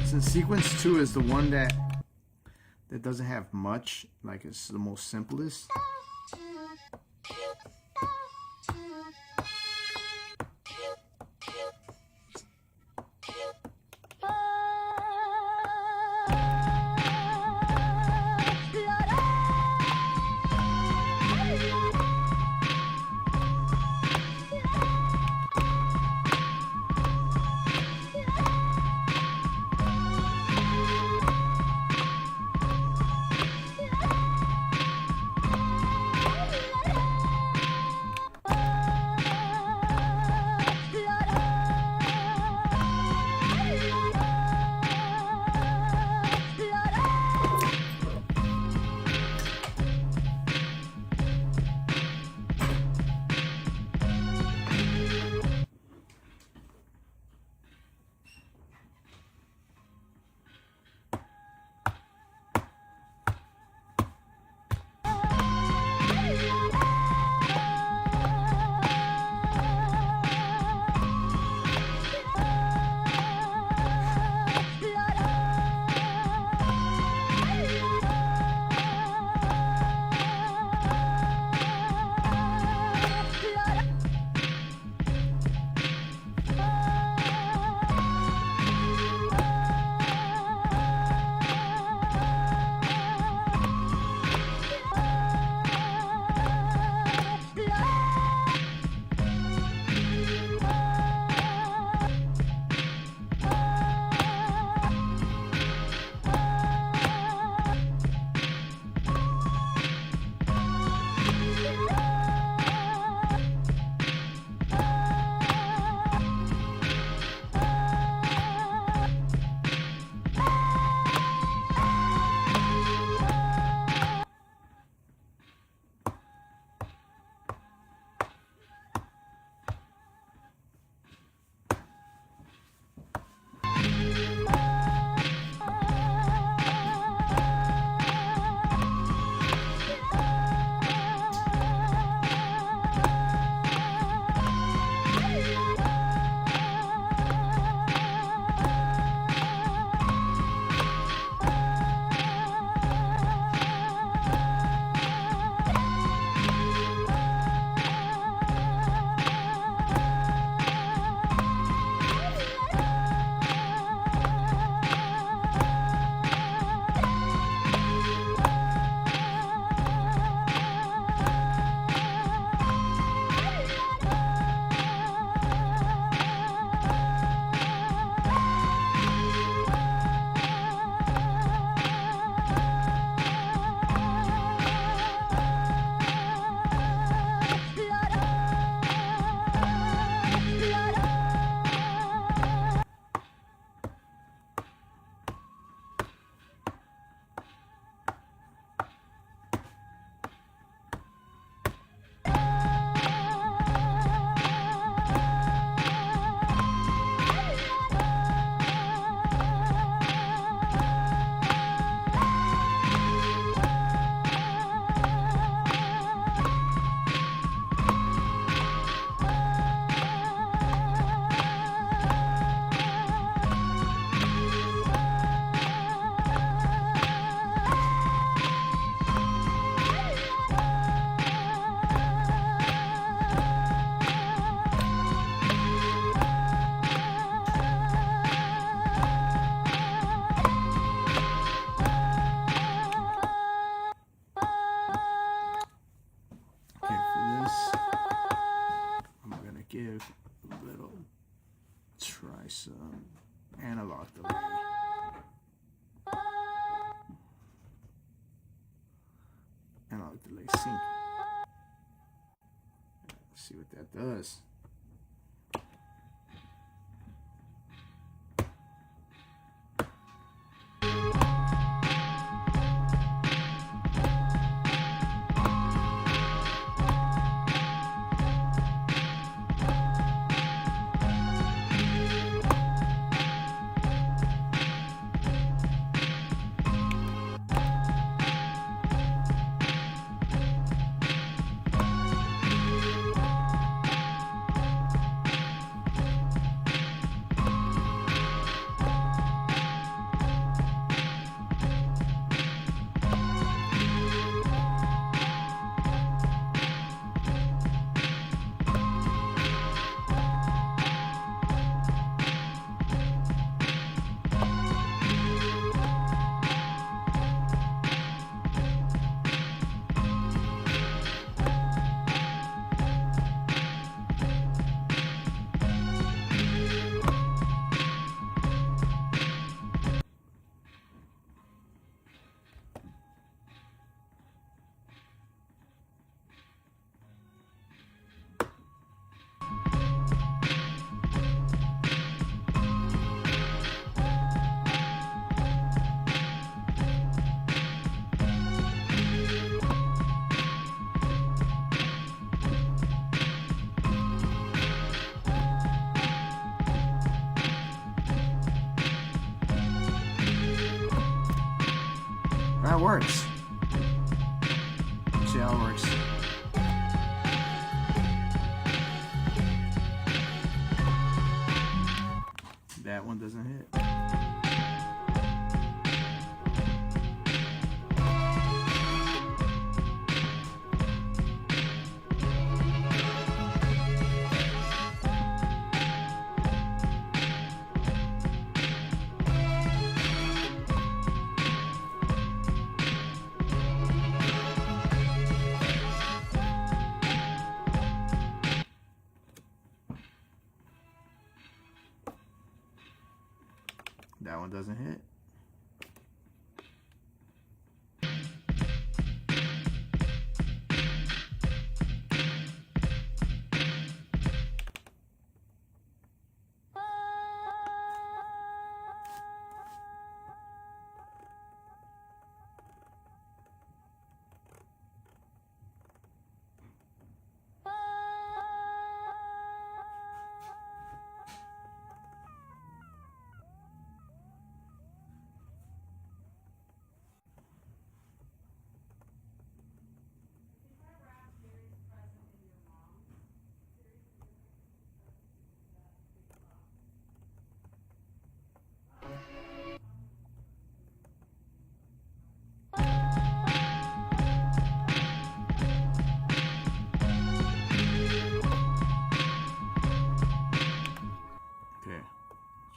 Since sequence 2 is the one that doesn't have much, like it's the most simplest. Some analog delay. Analog delay sync. Let's see what that does. That works. Let's see how it works. That one doesn't hit. That one doesn't hit.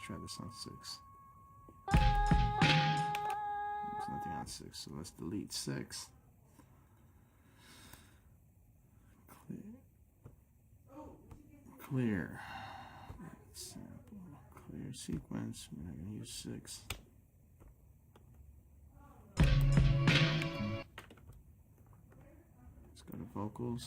Try this on 6. There's nothing on 6, so let's delete 6. Clear. Sample. Clear sequence. We're not going to use 6. Let's go to vocals.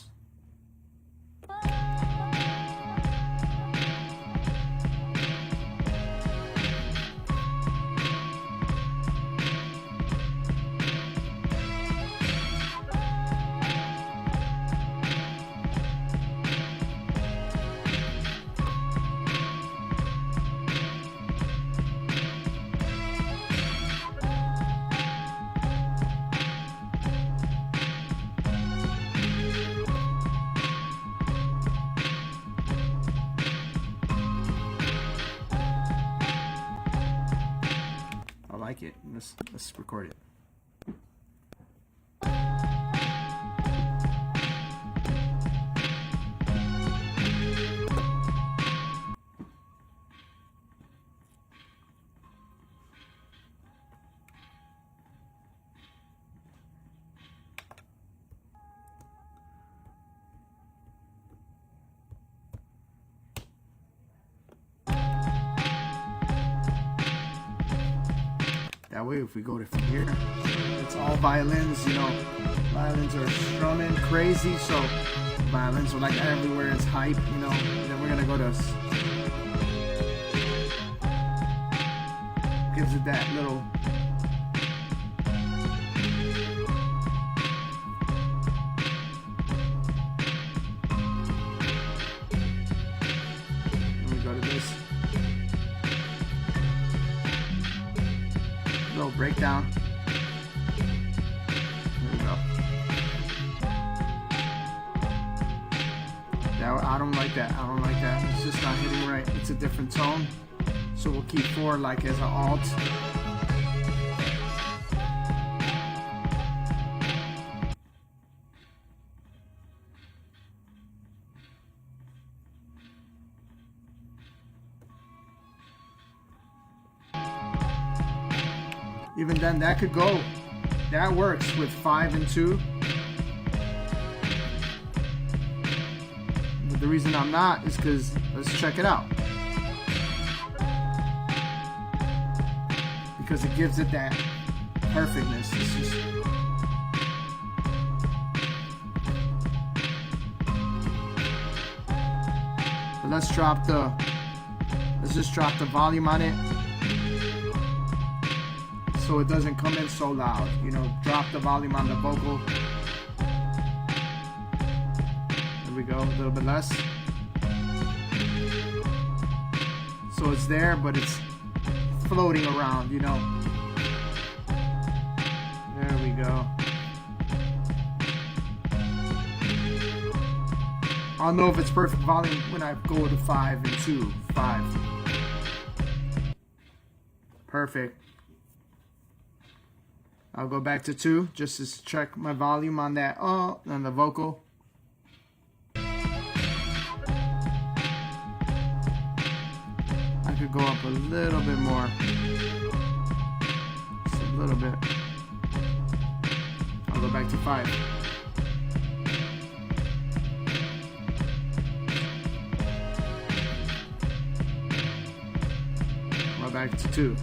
I like it. Let's record it. That way, if we go to here, it's all violins, you know. Violins are strumming crazy, so violins are like everywhere. It's hype, you know. And then we're gonna go to, gives it that little. Then we go to this. Little breakdown. There we go. I don't like that. I don't like that. It's just not hitting right. It's a different tone. So we'll keep 4 like as an alt. Even then, that could go. That works with 5 and 2. But the reason I'm not is because, let's check it out. Because it gives it that perfectness. It's just... But let's just drop the volume on it. So it doesn't come in so loud, you know. Drop the volume on the vocal. There we go, a little bit less. So it's there, but it's floating around, you know. There we you go. I'll know if it's perfect volume when I go to 5 and 2. 5. Perfect. I'll go back to 2 just to check my volume on that on the vocal. I could go up a little bit more. Just a little bit. I'll go back to 5. Go back to 2.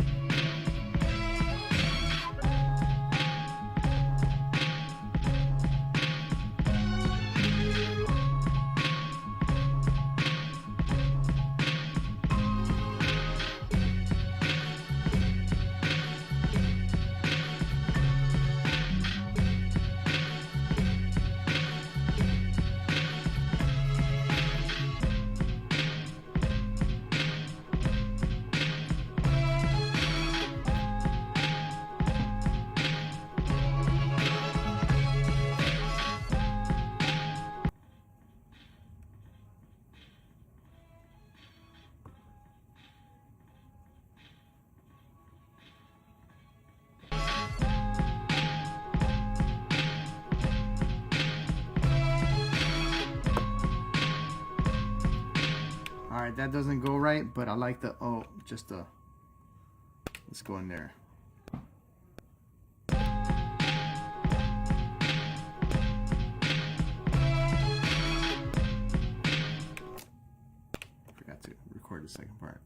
Alright, that doesn't go right, but I like the, let's go in there. Forgot to record the second part.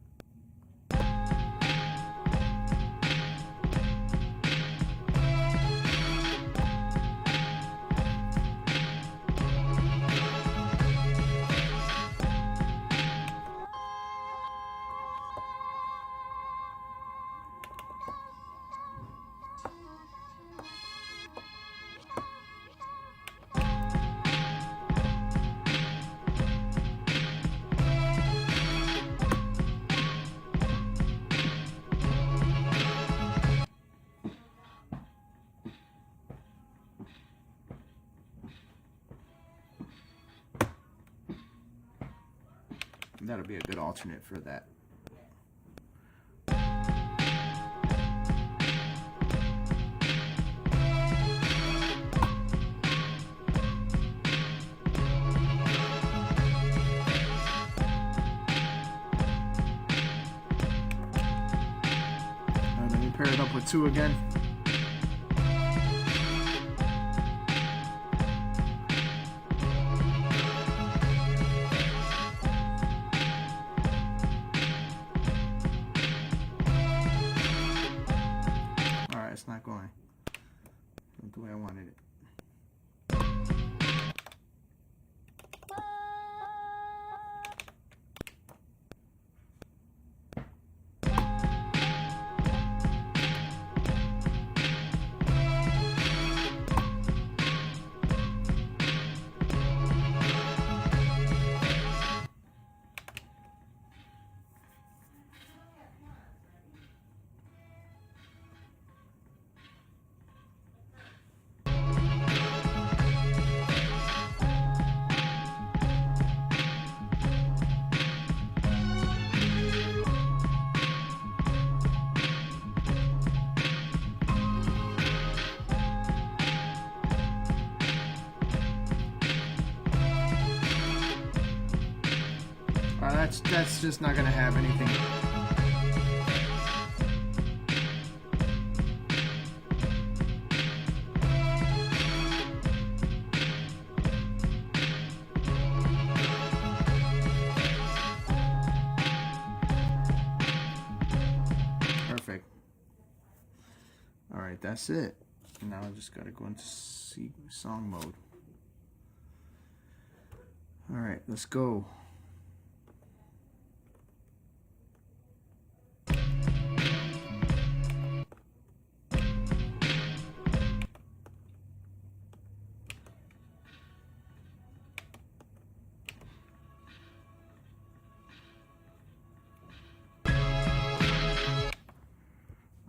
That'll be a good alternate for that. Alright, let me pair it up with 2 again. It's not going the way I wanted it. That's just not gonna have anything. Perfect. All right, that's it. Now I just gotta go into song mode. All right, let's go.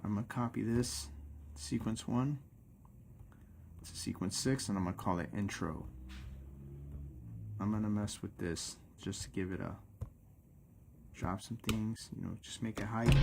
I'm gonna copy this, sequence 1, to sequence 6, and I'm gonna call it intro. I'm gonna mess with this just to give it a drop some things, you know, just make it hype.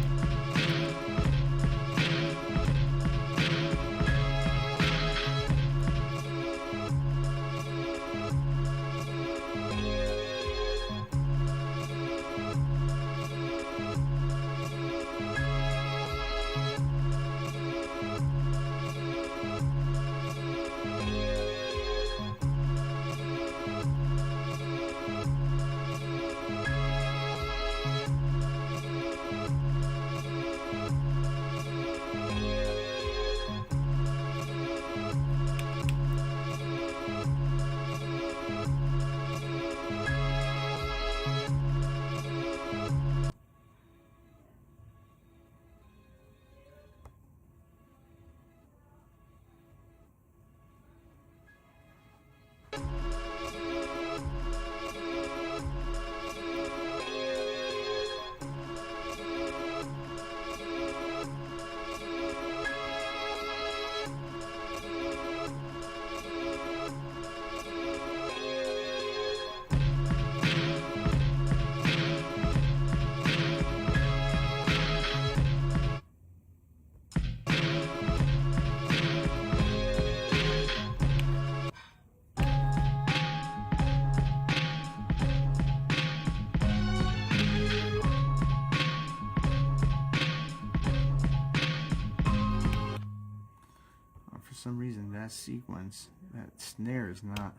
For some reason that sequence, that snare is not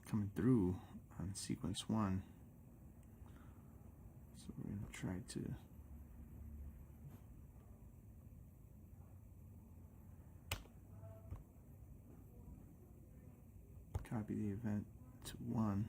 coming through on sequence 1. So we're going to try to copy the event to 1.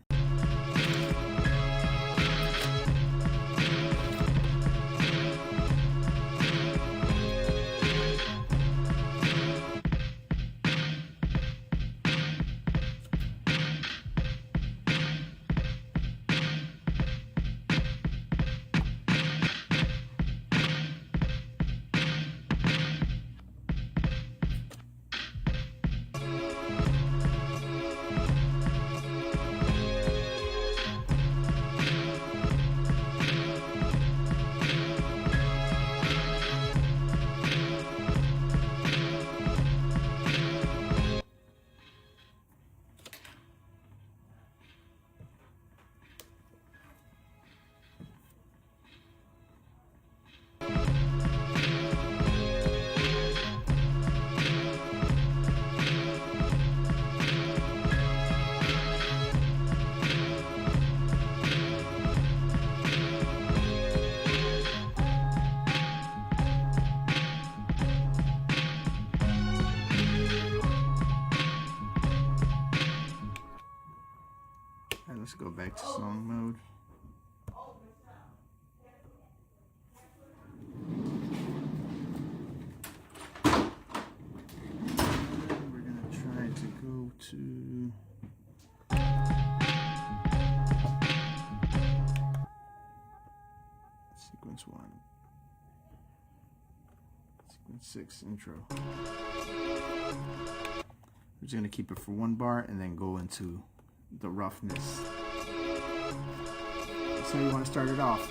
Let's go back to song mode. And we're going to try to go to sequence 1. Sequence 6 intro. We're just going to keep it for 1 bar and then go into the roughness. That's how you want to start it off.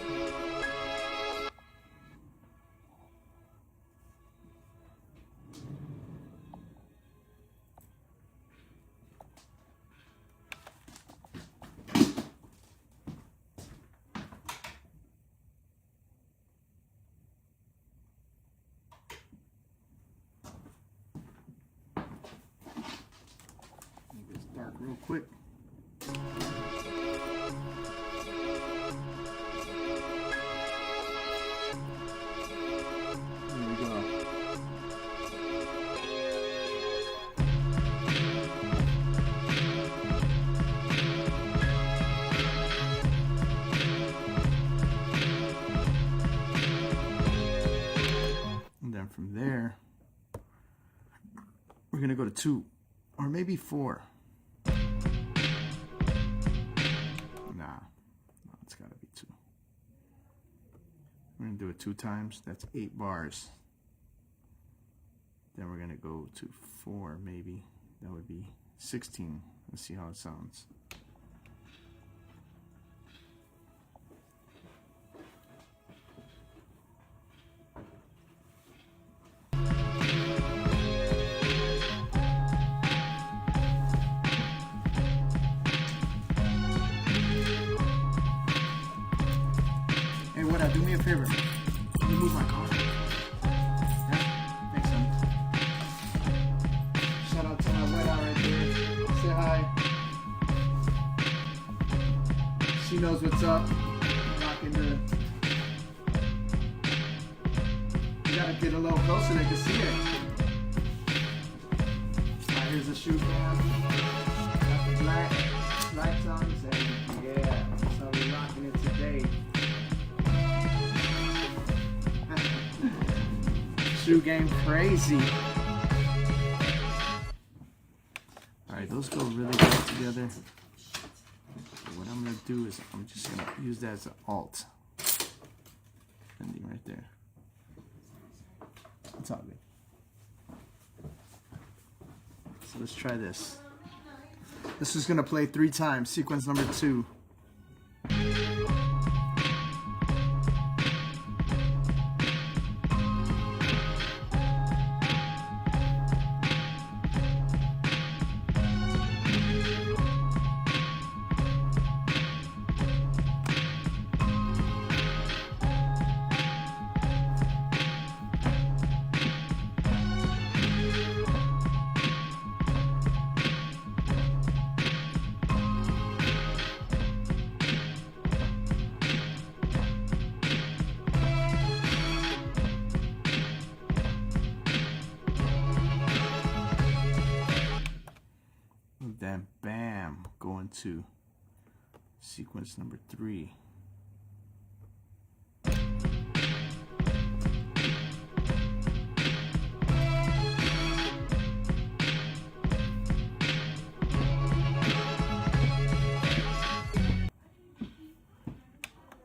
Make this dark real quick. From there, we're going to go to 2 or maybe 4. Nah, no, it's got to be 2. We're going to do it 2 times. That's 8 bars. Then we're gonna go to 4 maybe. That would be 16. Let's see how it sounds. Hey, what up? Do me a favor. Can you move my car? Yeah? Thanks, son. Shout out to my red eye right there. Say hi. She knows what's up. Rocking the. You gotta get a little closer, they can see it. Alright, here's the shoe cam. Got the black lights on. Say, yeah, so we're rocking it today. Shoe game crazy. Alright, those go really good together. What I'm gonna do is I'm just gonna use that as an alt. Ending right there. It's all good. So let's try this. This is gonna play 3 times. Sequence number 2. Then bam, going to sequence number 3.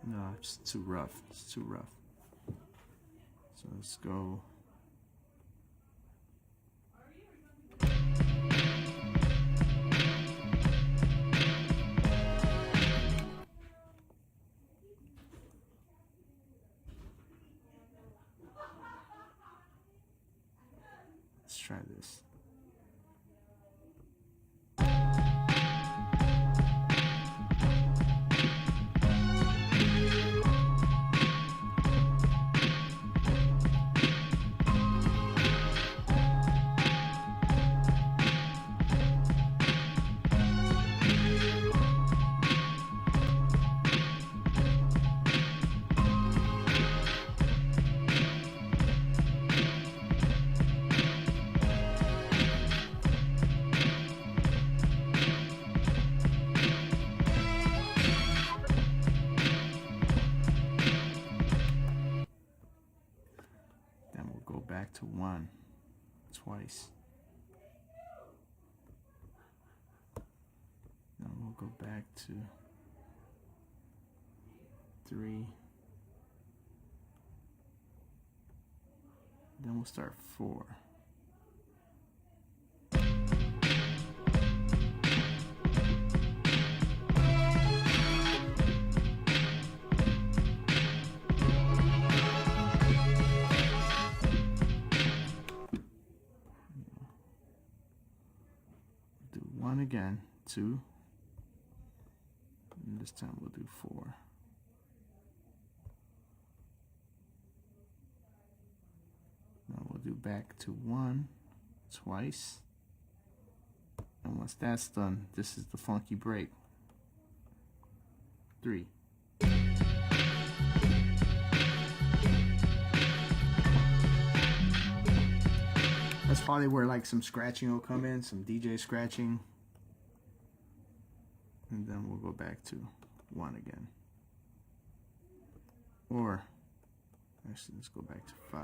No, it's too rough. It's too rough. So let's go. Let's try this. Back to 1 twice. Now we'll go back to 3. Then we'll start 4. Do 1 again, 2, and this time we'll do 4. Now we'll do back to 1 twice, and once that's done, this is the funky break. 3. That's probably where like some scratching will come in, some DJ scratching. And then we'll go back to 1 again. Or, actually, let's go back to 5.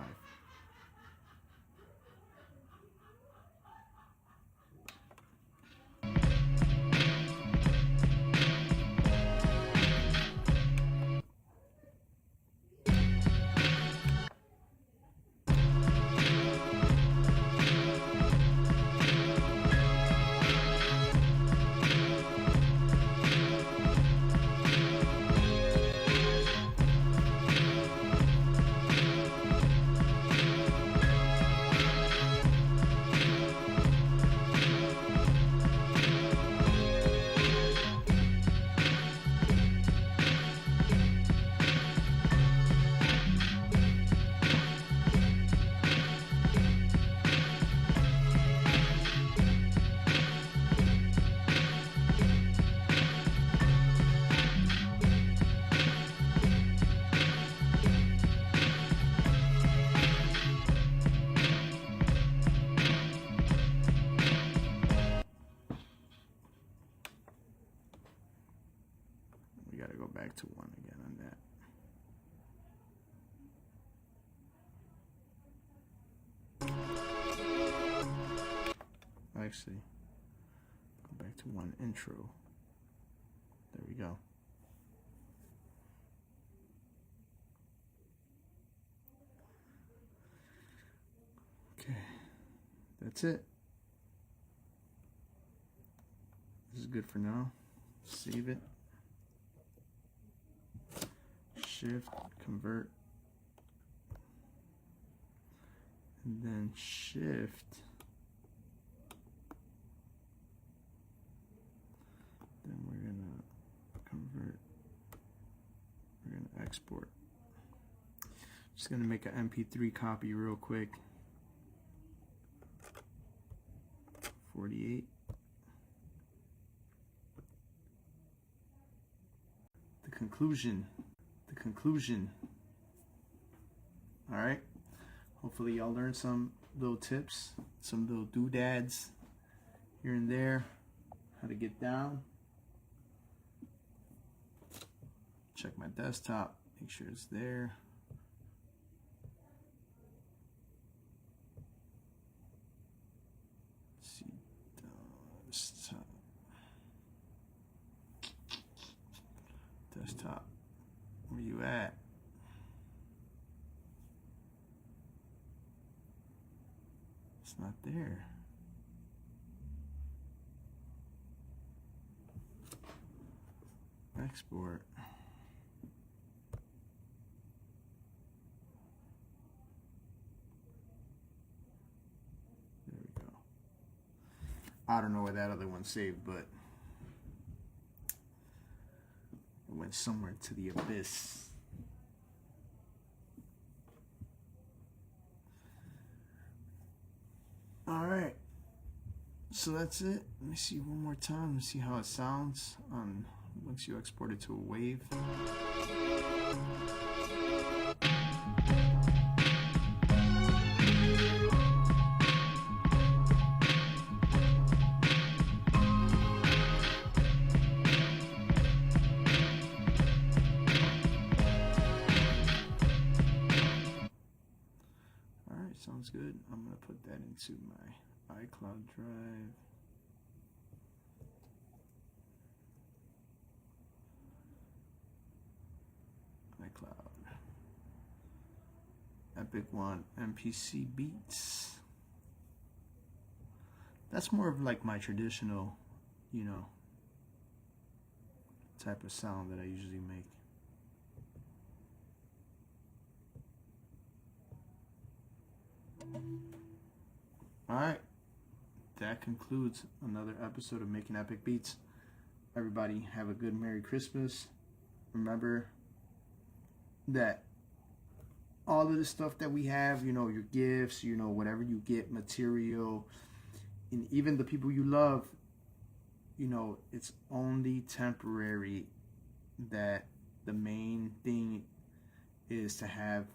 back to 1 again on that. Actually, go back to 1 intro. There we go. Okay, that's it. This is good for now. Save it. Shift, convert, and then shift. Then we're gonna convert. We're gonna export. Just gonna make an MP3 copy real quick. 48. The conclusion. All right. Hopefully y'all learned some little tips, some little doodads here and there, how to get down. Check my desktop, make sure it's there. Let's see, desktop, where you at? It's not there. Export. There we go. I don't know where that other one's saved, but it went somewhere to the abyss. All right, so that's it. Let me see one more time. Let me see how it sounds on once you export it to a wave. All right, sounds good. I'm gonna put that into my iCloud drive. iCloud. Epik One MPC beats. That's more of like my traditional, you know, type of sound that I usually make. Alright, that concludes another episode of Making Epic Beats. Everybody have a good Merry Christmas. Remember that all of the stuff that we have, you know, your gifts, you know, whatever you get, material, and even the people you love, you know, it's only temporary. That the main thing is to have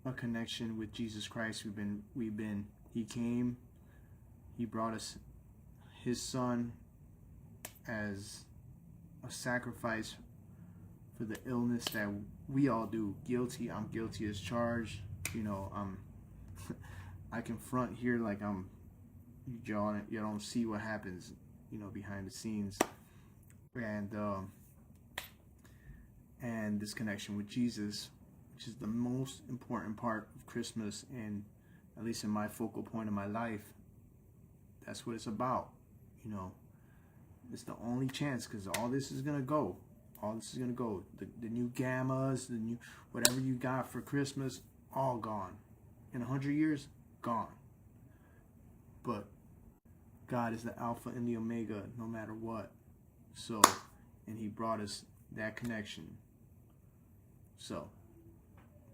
a connection with Jesus Christ. He came, he brought us his son as a sacrifice for the illness that we all do. Guilty, I'm guilty as charged. You know, I can front here like I'm, you don't see what happens, you know, behind the scenes. And this connection with Jesus, which is the most important part of Christmas, and at least in my focal point of my life, that's what it's about. You know, it's the only chance, because all this is gonna go. All this is gonna go. The new gammas, the new whatever you got for Christmas, all gone. In 100 years, gone. But God is the Alpha and the Omega, no matter what. So, and he brought us that connection. So